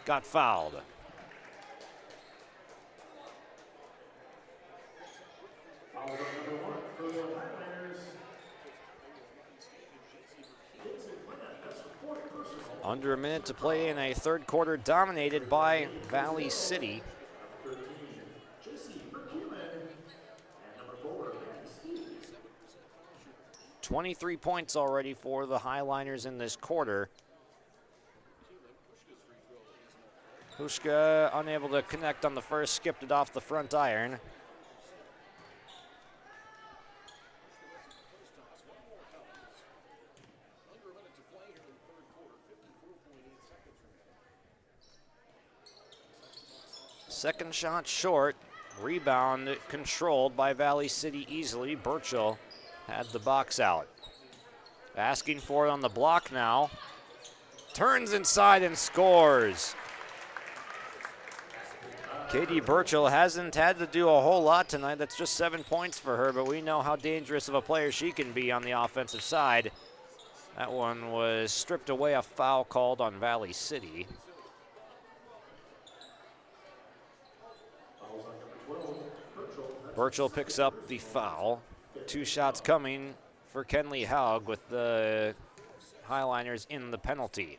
S2: got fouled. Under a minute to play in a third quarter dominated by Valley City. 23 points already for the Highliners in this quarter. Hushka unable to connect on the first, skipped it off the front iron. Second shot short, rebound controlled by Valley City easily. Burchell had the box out. Asking for it on the block now. Turns inside and scores. Katie Burchell hasn't had to do a whole lot tonight. That's just 7 points for her, but we know how dangerous of a player she can be on the offensive side. That one was stripped away, a foul called on Valley City. Burchell picks up the foul. 2 shots coming for Kenley Haug with the Highliners in the penalty.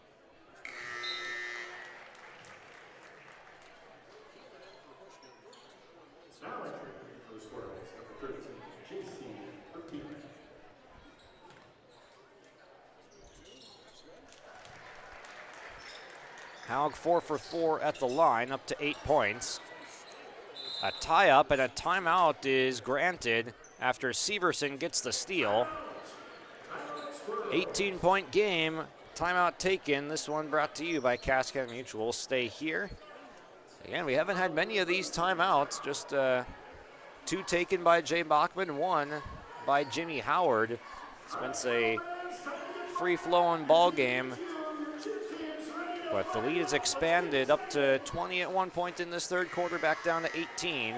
S2: Haug 4 for 4 at the line, up to 8 points. A tie-up and a timeout is granted after Severson gets the steal. 18-point game, timeout taken. This one brought to you by Cass County Mutual. Stay here. Again, we haven't had many of these timeouts, just 2 taken by Jay Bachmann, 1 by Jimmy Howard. It's been a free-flowing ball game. But the lead has expanded up to 20 at one point in this third quarter, back down to 18.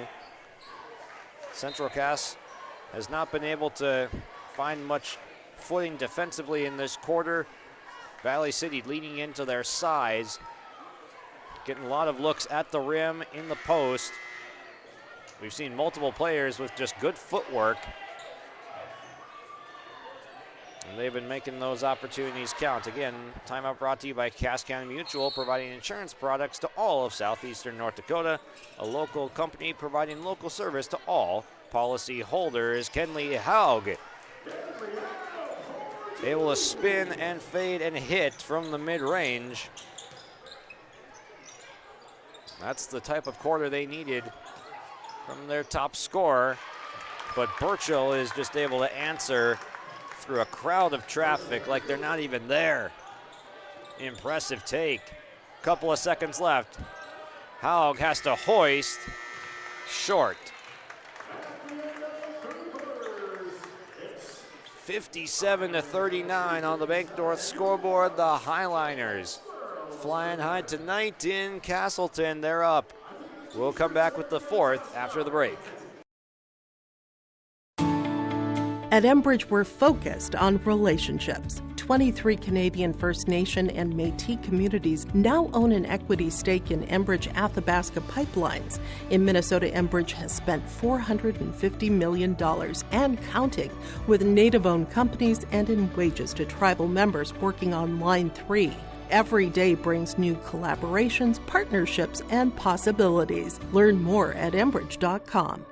S2: Central Cass has not been able to find much footing defensively in this quarter. Valley City leaning into their size, getting a lot of looks at the rim, in the post. We've seen multiple players with just good footwork. And they've been making those opportunities count. Again, timeout brought to you by Cass County Mutual, providing insurance products to all of southeastern North Dakota. A local company providing local service to all policy holders. Kenley Haug able to spin and fade and hit from the mid-range. That's the type of quarter they needed from their top scorer. But Burchell is just able to answer through a crowd of traffic like they're not even there. Impressive take. Couple of seconds left. Haug has to hoist. Short. 57-39 on the Bank North scoreboard. The Highliners flying high tonight in Castleton. They're up. We'll come back with the fourth after the break.
S12: At Enbridge, we're focused on relationships. 23 Canadian First Nation and Métis communities now own an equity stake in Enbridge Athabasca Pipelines. In Minnesota, Enbridge has spent $450 million and counting with Native-owned companies and in wages to tribal members working on Line 3. Every day brings new collaborations, partnerships, and possibilities. Learn more at Enbridge.com.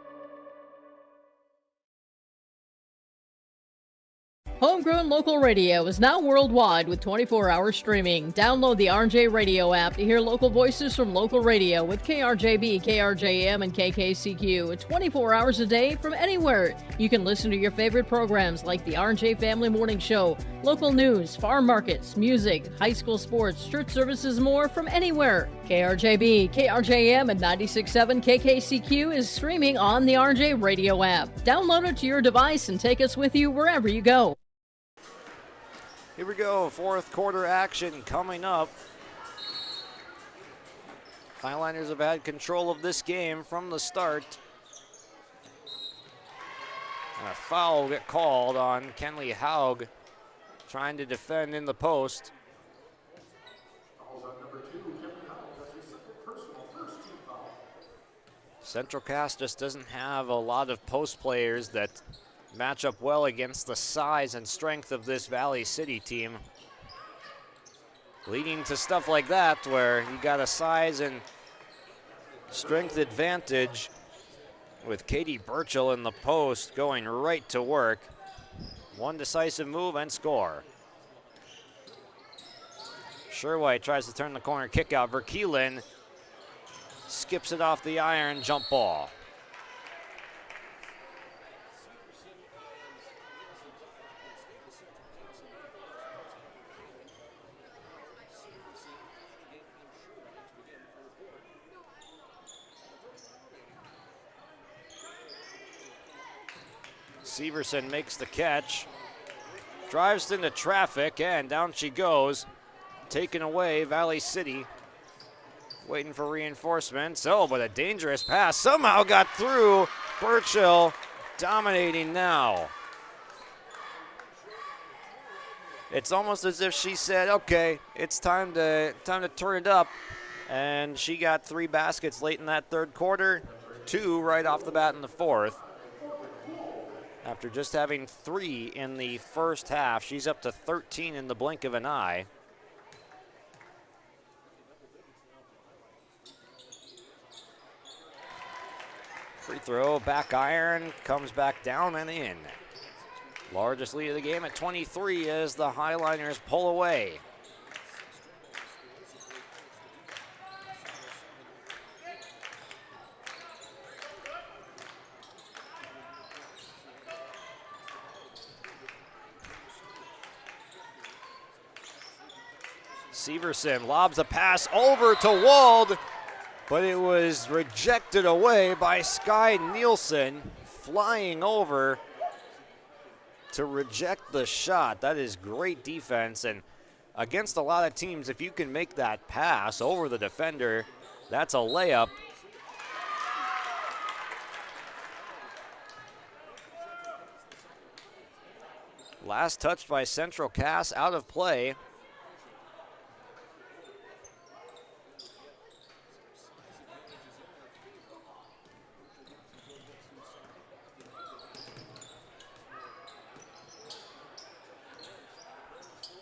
S17: Homegrown local radio is now worldwide with 24-hour streaming. Download the RJ Radio app to hear local voices from local radio with KRJB, KRJM, and KKCQ. 24 hours a day from anywhere. You can listen to your favorite programs like the RJ Family Morning Show, local news, farm markets, music, high school sports, church services, more from anywhere. KRJB, KRJM, and 96.7 KKCQ is streaming on the RJ Radio app. Download it to your device and take us with you wherever you go.
S2: Here we go, fourth quarter action coming up. Highliners have had control of this game from the start. And a foul will get called on Kenley Haug, trying to defend in the post. Central Cass just doesn't have a lot of post players that match up well against the size and strength of this Valley City team, leading to stuff like that where you got a size and strength advantage with Katie Burchell in the post going right to work. One decisive move and score. Sherwhite tries to turn the corner kick out. Verkeelen skips it off the iron, jump ball. Severson makes the catch, drives into traffic, and down she goes. Taken away, Valley City. Waiting for reinforcements. Oh, but a dangerous pass somehow got through. Burchell dominating now. It's almost as if she said, okay, it's time to turn it up. And she got 3 baskets late in that third quarter, 2 right off the bat in the fourth. After just having 3 in the first half, she's up to 13 in the blink of an eye. Free throw, back iron, comes back down and in. Largest lead of the game at 23 as the Highliners pull away. Severson lobs a pass over to Wald, but it was rejected away by Sky Nielsen, flying over to reject the shot. That is great defense, and against a lot of teams, if you can make that pass over the defender, that's a layup. Last touched by Central Cass, out of play.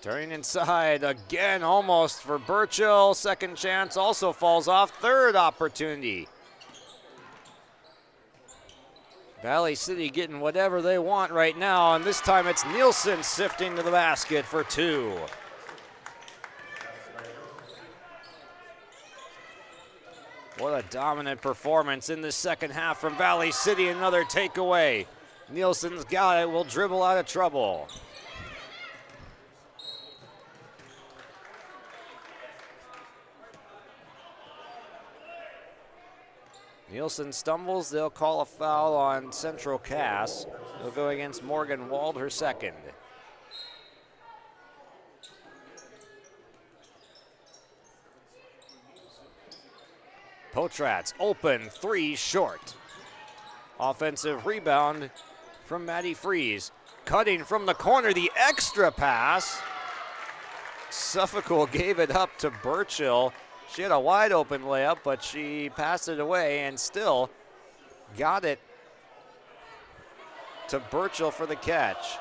S2: Turning inside again, almost for Burchell. Second chance also falls off. Third opportunity. Valley City getting whatever they want right now, and this time it's Nielsen sifting to the basket for 2. What a dominant performance in the second half from Valley City. Another takeaway. Nielsen's got it, will dribble out of trouble. Nielsen stumbles, they'll call a foul on Central Cass. They'll go against Morgan Wald, her second. Potratz open, 3 short. Offensive rebound from Maddie Freeze. Cutting from the corner, the extra pass. Suffolk gave it up to Burchell. She had a wide open layup, but she passed it away and still got it to Burchell for the catch.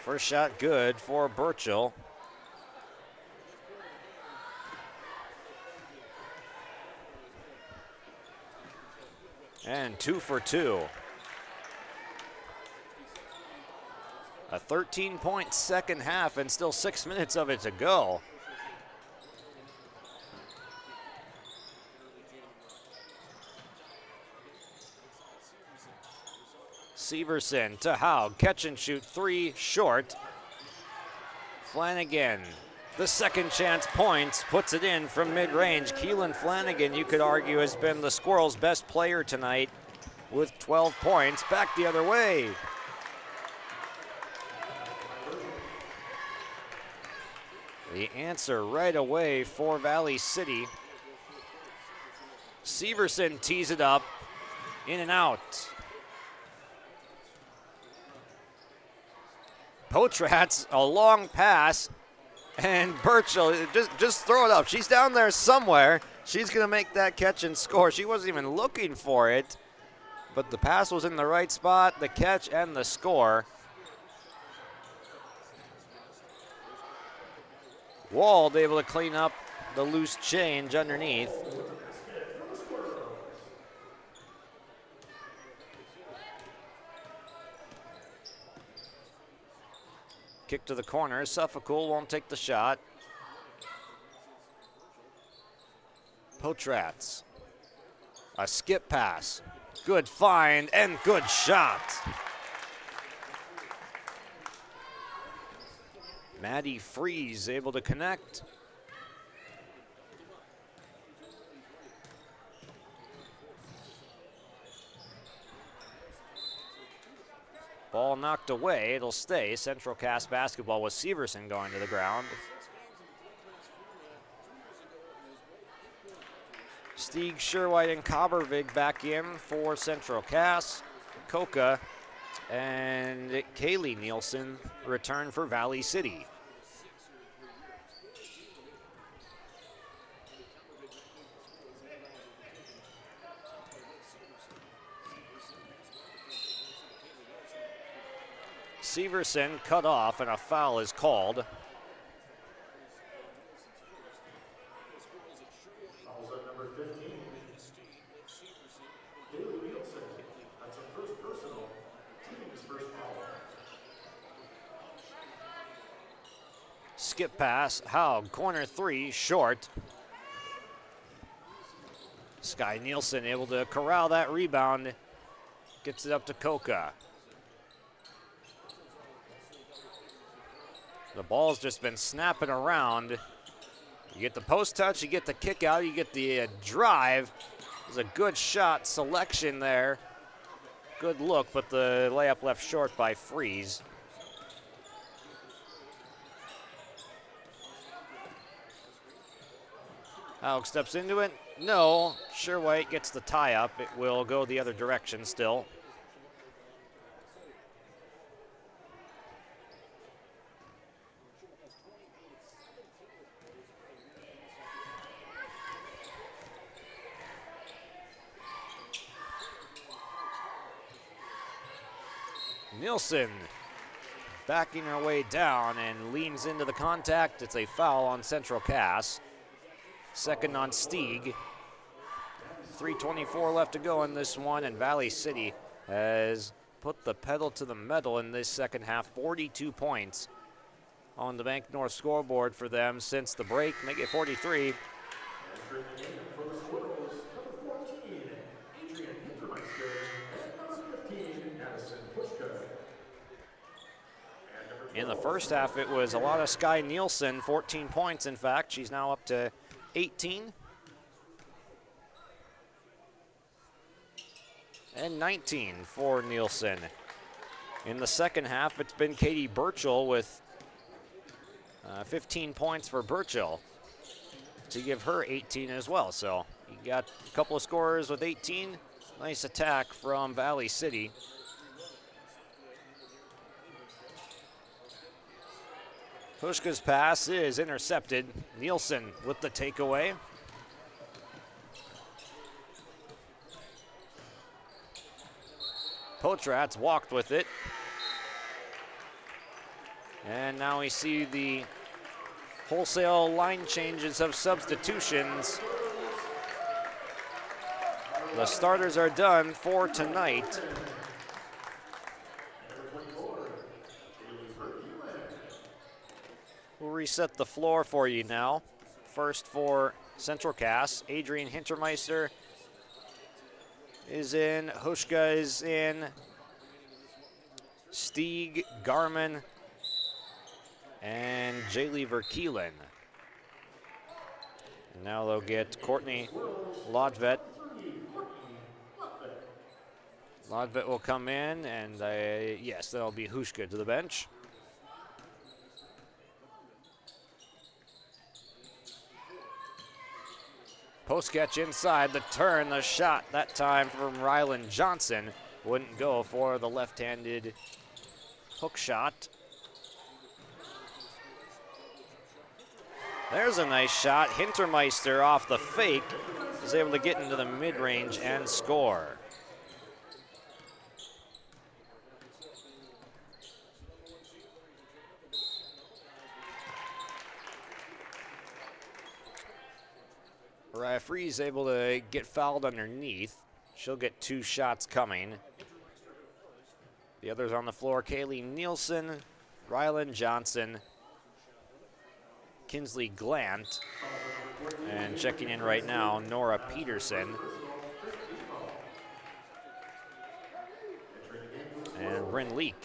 S2: First shot good for Burchell. And 2 for 2. A 13-point second half and still 6 minutes of it to go. Severson to Haug, catch and shoot 3 short. Flanagan, the second chance points, puts it in from mid-range. Keelan Flanagan, you could argue, has been the Squirrels' best player tonight with 12 points. Back the other way. The answer right away for Valley City. Severson tees it up, in and out. Potratz, a long pass, and Burchell, just throw it up. She's down there somewhere. She's going to make that catch and score. She wasn't even looking for it, but the pass was in the right spot, the catch and the score. Wald able to clean up the loose change underneath. Kick to the corner. Suffolk won't take the shot. Potratz. A skip pass. Good find and good shot. Maddie Freeze able to connect. Ball knocked away, it'll stay. Central Cass basketball with Severson going to the ground. Stieg, Sherwhite, and Cobbervig back in for Central Cass. Coca and Kaylee Nielsen return for Valley City. Severson cut off and a foul is called. Skip pass, Haug, corner three, short. Sky Nielsen able to corral that rebound, gets it up to Coca. The ball's just been snapping around. You get the post touch, you get the kick out, you get the drive. There's a good shot selection there. Good look, but the layup left short by Freeze. Haug steps into it. No, Sherwhite gets the tie up. It will go the other direction still. Nielsen backing her way down and leans into the contact. It's a foul on Central Cass. Second on Stieg. 3:24 left to go in this one, and Valley City has put the pedal to the metal in this second half. 42 points on the Bank North scoreboard for them since the break. Make it 43. In the first half, it was a lot of Sky Nielsen, 14 points, in fact. She's now up to 18. And 19 for Nielsen. In the second half, it's been Katie Burchell with 15 points for Burchell to give her 18 as well. So you got a couple of scorers with 18. Nice attack from Valley City. Pushka's pass is intercepted. Nielsen with the takeaway. Potratz walked with it. And now we see the wholesale line changes of substitutions. The starters are done for tonight. We'll reset the floor for you now. First for Central Cass, Adrian Hintermeister is in, Hushka is in, Stieg, Garman, and Jaylee Verkeelen. And now they'll get Courtney Lodvet. Lodvet will come in, and yes, that'll be Hushka to the bench. Post catch inside, the turn, the shot, that time from Rylan Johnson. Wouldn't go for the left-handed hook shot. There's a nice shot. Hintermeister off the fake is able to get into the mid-range and score. Referee's able to get fouled underneath. She'll get 2 shots coming. The others on the floor, Kaylee Nielsen, Rylan Johnson, Kinsley Glant, and checking in right now, Nora Peterson. And Bryn Leak.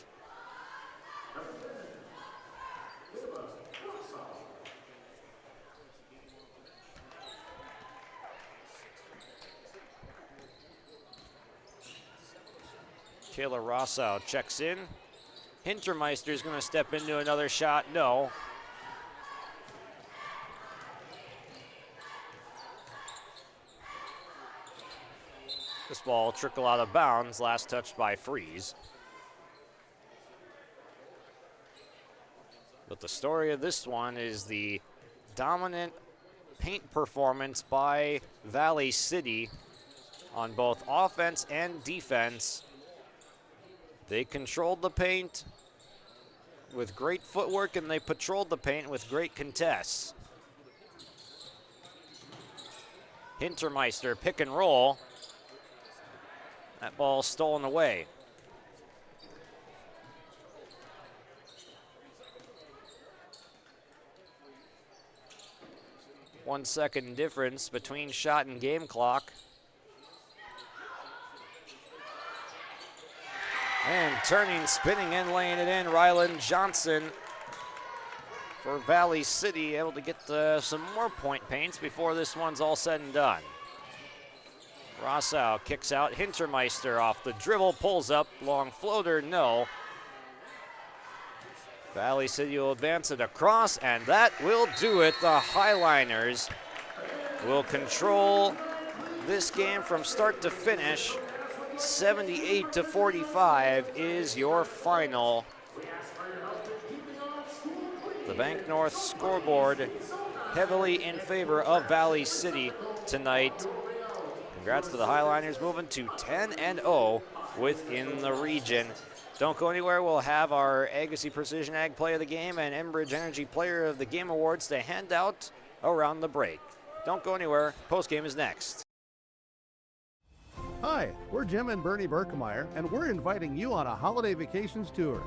S2: Kayla Rossau checks in. Hintermeister's going to step into another shot. No. This ball trickle out of bounds, last touched by Freeze. But the story of this one is the dominant paint performance by Valley City on both offense and defense. They controlled the paint with great footwork, and they patrolled the paint with great contests. Hintermeister pick and roll. That ball stolen away. One second difference between shot and game clock. And turning, spinning, and laying it in, Rylan Johnson for Valley City, able to get some more point paints before this one's all said and done. Rossau kicks out, Hintermeister off the dribble, pulls up, long floater, no. Valley City will advance it across, and that will do it. The Highliners will control this game from start to finish. 78-45 is your final. The Bank North scoreboard heavily in favor of Valley City tonight. Congrats to the Highliners, moving to 10-0 within the region. Don't go anywhere. We'll have our Agassiz Precision Ag Play of the Game and Enbridge Energy Player of the Game awards to hand out around the break. Don't go anywhere. Postgame is next.
S1: Hi, we're Jim and Bernie Berkemeyer, and we're inviting you on a holiday vacations tour.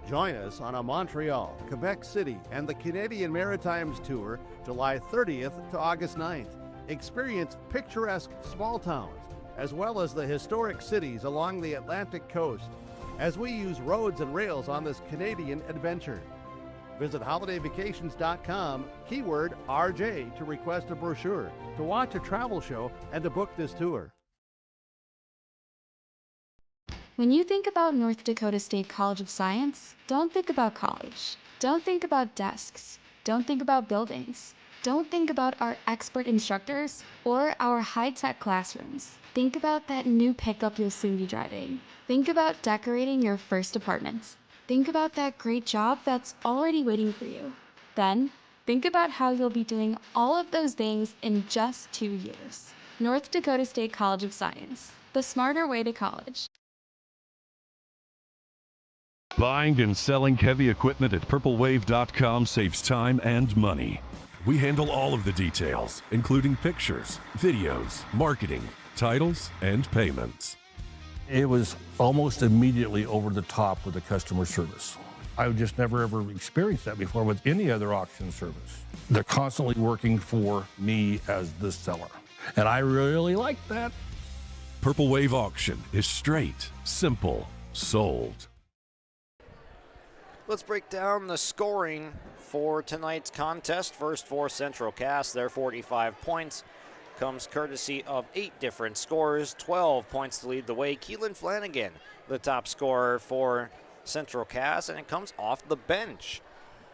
S1: Join us on a Montreal, Quebec City, and the Canadian Maritimes tour, July 30th to August 9th. Experience picturesque small towns, as well as the historic cities along the Atlantic coast, as we use roads and rails on this Canadian adventure. Visit holidayvacations.com, keyword RJ, to request a brochure, to watch a travel show, and to book this tour.
S18: When you think about North Dakota State College of Science, don't think about college. Don't think about desks. Don't think about buildings. Don't think about our expert instructors or our high-tech classrooms. Think about that new pickup you'll soon be driving. Think about decorating your first apartment. Think about that great job that's already waiting for you. Then, think about how you'll be doing all of those things in just 2 years. North Dakota State College of Science, the smarter way to college.
S19: Buying and selling heavy equipment at purplewave.com saves time and money. We handle all of the details, including pictures, videos, marketing, titles, and payments.
S20: It was almost immediately over the top with the customer service. I've just never ever experienced that before with any other auction service. They're constantly working for me as the seller, and I really like that.
S19: Purple Wave Auction is straight, simple, sold.
S2: Let's break down the scoring for tonight's contest. First for Central Cass, their 45 points comes courtesy of 8 different scorers, 12 points to lead the way. Keelan Flanagan, the top scorer for Central Cass, and it comes off the bench.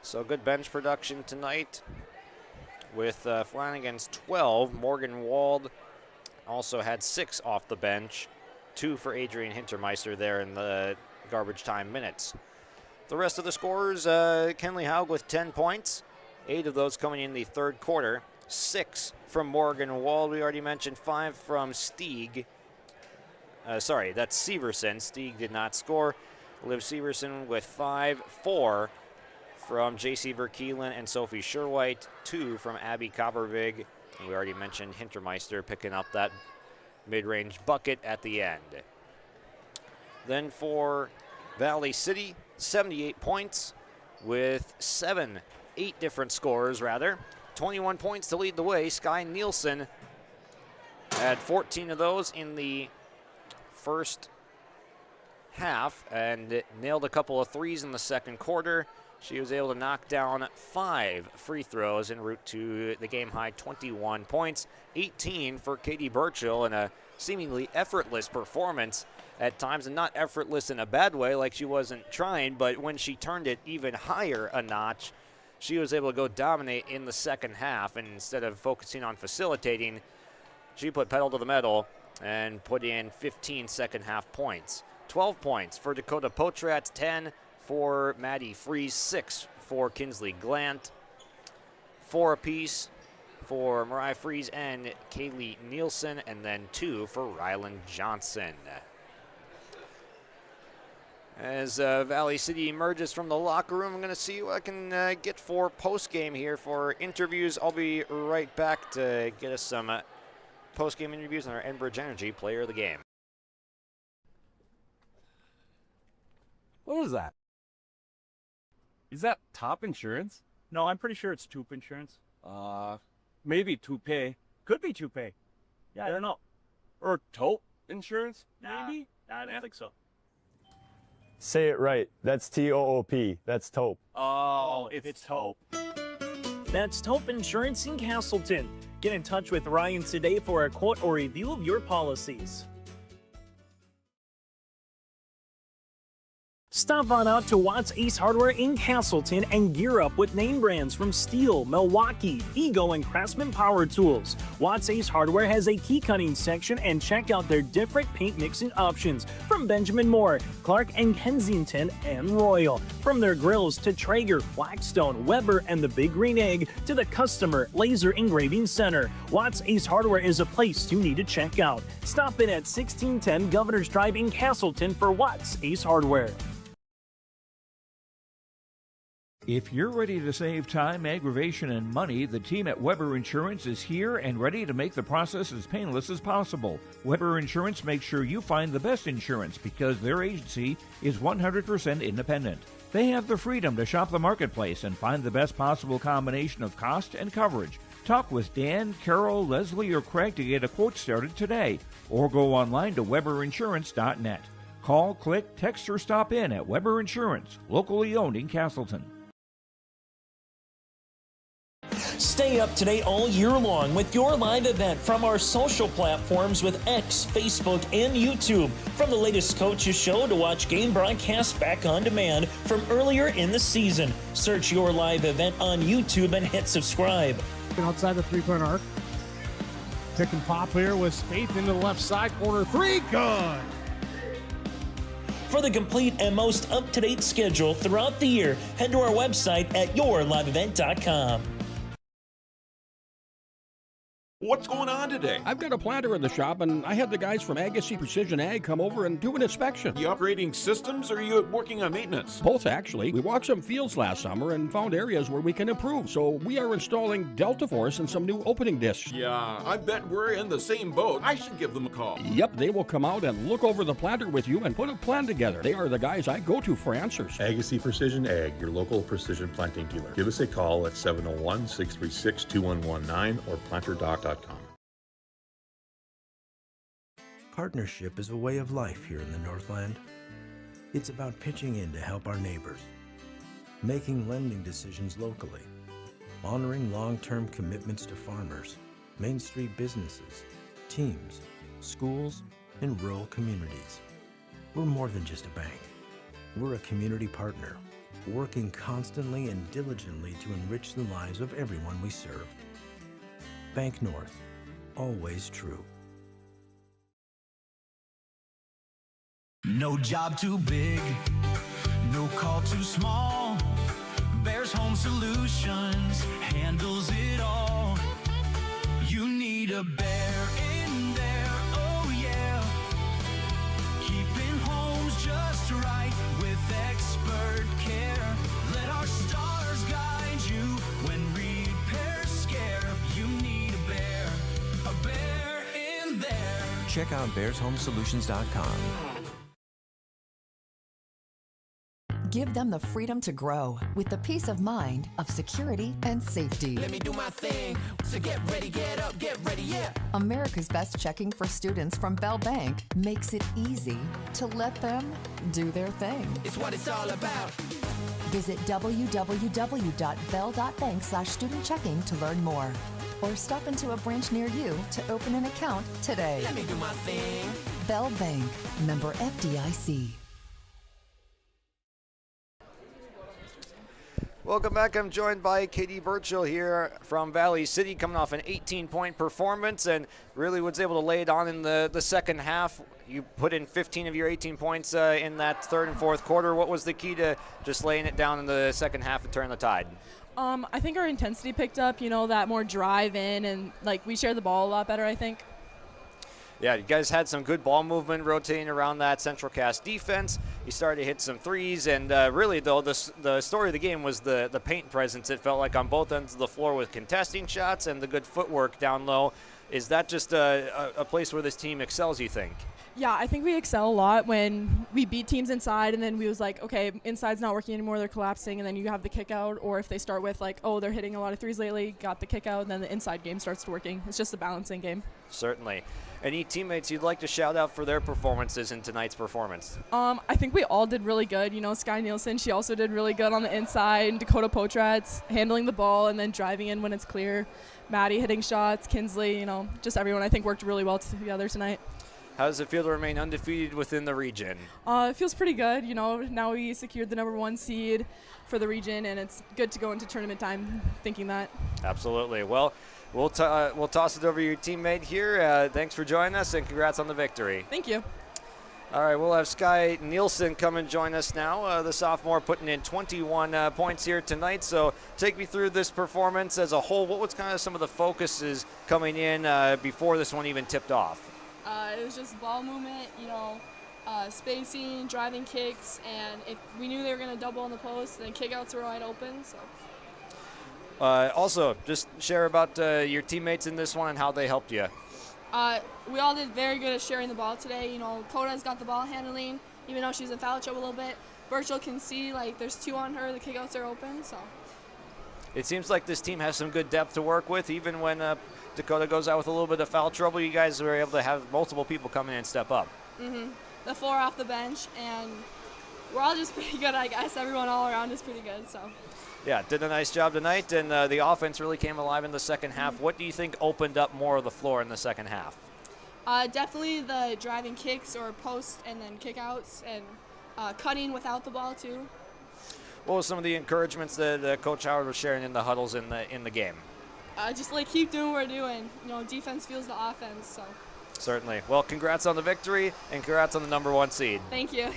S2: So good bench production tonight with Flanagan's 12. Morgan Wald also had 6 off the bench, 2 for Adrian Hintermeister there in the garbage time minutes. The rest of the scorers, Kenley Haug with 10 points, 8 of those coming in the third quarter. 6 from Morgan Wald. We already mentioned 5 from Stieg. Sorry, that's Severson. Stieg did not score. Liv Severson with 5. 4 from J.C. Verkeelen and Sophie Sherwhite. 2 from Abby Coppervig. And we already mentioned Hintermeister picking up that mid-range bucket at the end. Then for Valley City, 78 points with 8 different scorers rather. 21 points to lead the way. Sky Nielsen had 14 of those in the first half and nailed a couple of threes in the second quarter. She was able to knock down 5 free throws en route to the game-high 21 points. 18 for Katie Burchill in a seemingly effortless performance at times, and not effortless in a bad way like she wasn't trying, but when she turned it even higher a notch, she was able to go dominate in the second half, and instead of focusing on facilitating, she put pedal to the metal and put in 15 second half points. 12 points for Dakota Potratz, 10 for Maddie Fries, 6 for Kinsley Glant, 4 apiece for Mariah Fries and Kaylee Nielsen, and then 2 for Ryland Johnson. As Valley City emerges from the locker room, I'm going to see what I can get for post-game here for interviews. I'll be right back to get us some post-game interviews on our Enbridge Energy Player of the Game.
S15: What was that? Is that top insurance?
S16: No, I'm pretty sure it's Toop Insurance.
S15: Maybe Toupee.
S16: Could be Toupee. Yeah, I don't know.
S15: Or Taupe Insurance, maybe?
S16: Nah, I don't think so.
S23: Say it right. That's T-O-O-P. That's Taupe.
S16: Oh, it's Taupe.
S22: That's Taupe Insurance in Castleton. Get in touch with Ryan today for a quote or review of your policies. Stop on out to Watts Ace Hardware in Castleton and gear up with name brands from Steel, Milwaukee, Ego, and Craftsman Power Tools. Watts Ace Hardware has a key cutting section, and check out their different paint mixing options from Benjamin Moore, Clark and Kensington, and Royal. From their grills to Traeger, Blackstone, Weber, and the Big Green Egg to the Customer Laser Engraving Center, Watts Ace Hardware is a place you need to check out. Stop in at 1610 Governor's Drive in Castleton for Watts Ace Hardware.
S14: If you're ready to save time, aggravation, and money, the team at Weber Insurance is here and ready to make the process as painless as possible. Weber Insurance makes sure you find the best insurance because their agency is 100% independent. They have the freedom to shop the marketplace and find the best possible combination of cost and coverage. Talk with Dan, Carol, Leslie, or Craig to get a quote started today, or go online to weberinsurance.net. Call, click, text, or stop in at Weber Insurance, locally owned in Castleton.
S22: Stay up to date all year long with your live event from our social platforms with X, Facebook, and YouTube. From the latest coaches show to watch game broadcasts back on demand from earlier in the season. Search your live event on YouTube and hit subscribe.
S13: Outside the three-point arc. Pick and pop here with Spaeth into the left side corner. 3, good!
S22: For the complete and most up-to-date schedule throughout the year, head to our website at yourliveevent.com.
S3: What's going on today? I've got a planter in the shop, and I had the guys from Agassi Precision Ag come over and do an inspection.
S19: You upgrading systems, or are you working on maintenance?
S3: Both, actually. We walked some fields last summer and found areas where we can improve, so we are installing Delta Force and some new opening discs.
S19: Yeah, I bet we're in the same boat. I should give them a call.
S3: Yep, they will come out and look over the planter with you and put a plan together. They are the guys I go to for answers.
S4: Agassi Precision Ag, your local precision planting dealer. Give us a call at 701-636-2119 or planterdoc.com.
S6: Partnership is a way of life here in the Northland. It's about pitching in to help our neighbors, making lending decisions locally, honoring long-term commitments to farmers, Main Street businesses, teams, schools, and rural communities. We're more than just a bank. We're a community partner, working constantly and diligently to enrich the lives of everyone we serve. Bank North, always true.
S7: No job too big, no call too small. Bears Home Solutions handles it all. You need a Bear in there, oh yeah. Keeping homes just right with expert care. Let our stars guide you when repairs scare. You need a Bear in there.
S5: Check out bearshomesolutions.com.
S9: Give them the freedom to grow with the peace of mind of security and safety.
S5: Let me do my thing. So get ready, get up, get ready, yeah.
S9: America's Best checking for students from Bell Bank makes it easy to let them do their thing.
S5: It's what it's all about.
S9: Visit www.bell.bank/student checking to learn more. Or stop into a branch near you to open an account today.
S5: Let me do my thing.
S9: Bell Bank, member FDIC.
S2: Welcome back. I'm joined by Katie Burchill here from Valley City, coming off an 18-point performance and really was able to lay it on in the second half. You put in 15 of your 18 points in that third and fourth quarter. What was the key to just laying it down in the second half and turn the tide?
S8: I think our intensity picked up, that more drive in, and we shared the ball a lot better, I think.
S2: Yeah, you guys had some good ball movement rotating around that Central Cass defense. You started to hit some threes, and really, though, the story of the game was the paint presence, it felt like, on both ends of the floor with contesting shots and the good footwork down low. Is that just a place where this team excels, you think?
S8: Yeah, I think we excel a lot when we beat teams inside, and then we was like, okay, inside's not working anymore, they're collapsing, and then you have the kick out, or if they start with they're hitting a lot of threes lately, got the kick out, and then the inside game starts working. It's just a balancing game.
S2: Certainly. Any teammates you'd like to shout out for their performances in tonight's performance?
S8: I think we all did really good. Sky Nielsen, she also did really good on the inside, and Dakota Potratz handling the ball and then driving in when it's clear. Maddie hitting shots, Kinsley, just everyone I think worked really well together tonight.
S2: How does it feel to remain undefeated within the region?
S8: It feels pretty good. Now we secured the #1 seed for the region, and it's good to go into tournament time thinking that.
S2: Absolutely. Well, we'll toss it over to your teammate here. Thanks for joining us, and congrats on the victory.
S8: Thank you.
S2: All right, we'll have Sky Nielsen come and join us now, the sophomore putting in 21 points here tonight. So take me through this performance as a whole. What was kind of some of the focuses coming in before this one even tipped off?
S21: It was just ball movement, spacing, driving kicks, and if we knew they were going to double on the post, then kickouts were wide open. So.
S2: Also, just share about your teammates in this one and how they helped you.
S21: We all did very good at sharing the ball today. Coda's got the ball handling, even though she's in foul trouble a little bit. Burchill can see, there's 2 on her, the kickouts are open, so.
S2: It seems like this team has some good depth to work with. Even when Dakota goes out with a little bit of foul trouble, you guys were able to have multiple people come in and step up.
S21: Mm-hmm. The 4 off the bench, and we're all just pretty good, I guess. Everyone all around is pretty good, so.
S2: Yeah, did a nice job tonight, and the offense really came alive in the second half.
S21: Mm-hmm.
S2: What do you think opened up more of the floor in the second half?
S21: Definitely the driving kicks or post and then kickouts, and cutting without the ball, too.
S2: What were some of the encouragements that Coach Howard was sharing in the huddles in the game?
S21: Just keep doing what we're doing. Defense fuels the offense. So.
S2: Certainly. Well, congrats on the victory and congrats on the #1 seed.
S21: Thank you.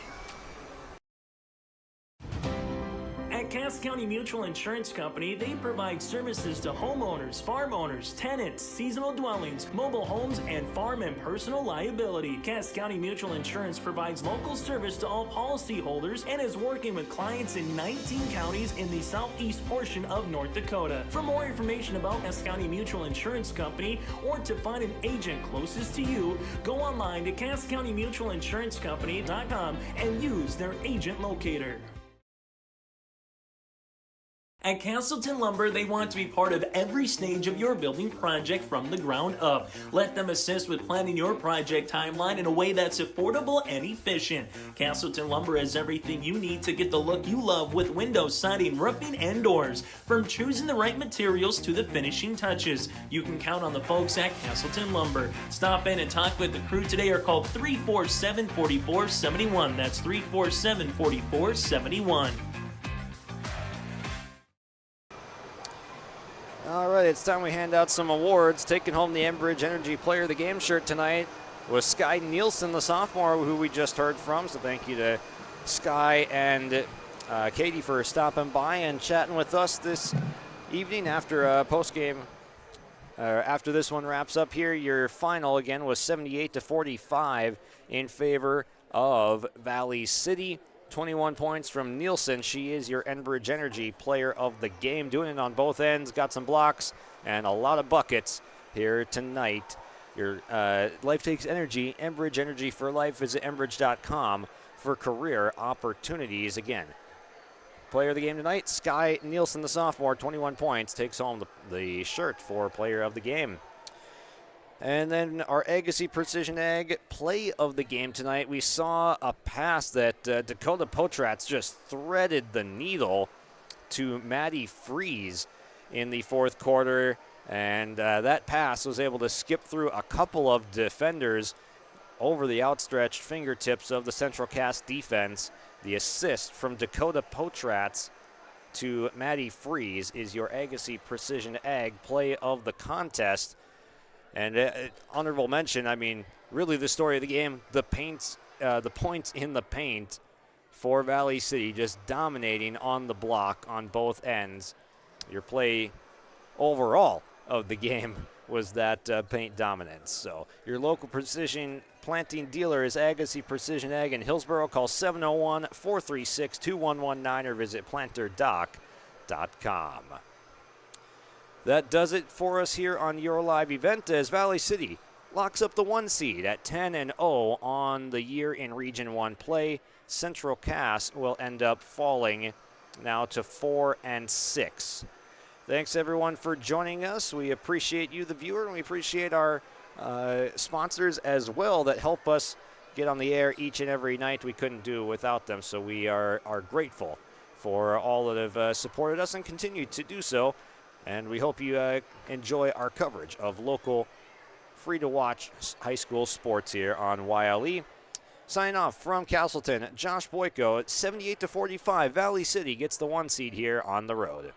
S10: At Cass County Mutual Insurance Company, they provide services to homeowners, farm owners, tenants, seasonal dwellings, mobile homes, and farm and personal liability. Cass County Mutual Insurance provides local service to all policyholders and is working with clients in 19 counties in the southeast portion of North Dakota. For more information about Cass County Mutual Insurance Company or to find an agent closest to you, go online to CassCountyMutualInsuranceCompany.com and use their agent locator. At Castleton Lumber, they want to be part of every stage of your building project from the ground up. Let them assist with planning your project timeline in a way that's affordable and efficient. Castleton Lumber has everything you need to get the look you love with windows, siding, roofing, and doors. From choosing the right materials to the finishing touches, you can count on the folks at Castleton Lumber. Stop in and talk with the crew today or call 347-4471. That's 347-4471.
S2: All right, it's time we hand out some awards. Taking home the Enbridge Energy Player of the Game shirt tonight was Sky Nielsen, the sophomore, who we just heard from. So thank you to Sky and Katie, for stopping by and chatting with us this evening after postgame. After this one wraps up here, your final again was 78-45 in favor of Valley City. 21 points from Nielsen. She is your Enbridge Energy player of the game, doing it on both ends. Got some blocks and a lot of buckets here tonight. Your Life Takes Energy, Enbridge Energy for Life. Visit enbridge.com for career opportunities. Again, player of the game tonight, Sky Nielsen, the sophomore, 21 points, takes home the shirt for player of the game. And then our Agassiz Precision Ag play of the game tonight. We saw a pass that Dakota Potratz just threaded the needle to Maddie Freeze in the fourth quarter. And that pass was able to skip through a couple of defenders over the outstretched fingertips of the Central Cass defense. The assist from Dakota Potratz to Maddie Freeze is your Agassiz Precision Ag play of the contest. And honorable mention, I mean, really the story of the game, the points in the paint for Valley City, just dominating on the block on both ends. Your play overall of the game was that paint dominance. So your local precision planting dealer is Agassiz Precision Ag in Hillsborough. Call 701-436-2119 or visit planterdoc.com. That does it for us here on your live event as Valley City locks up the 1 seed at 10-0 on the year in Region 1 play. Central Cass will end up falling now to 4-6. Thanks everyone for joining us. We appreciate you, the viewer, and we appreciate our sponsors as well that help us get on the air each and every night. We couldn't do without them, so we are grateful for all that have supported us and continue to do so. And we hope you enjoy our coverage of local, free-to-watch high school sports here on YLE. Signing off from Castleton, Josh Boyko at 78-45. Valley City gets the 1 seed here on the road.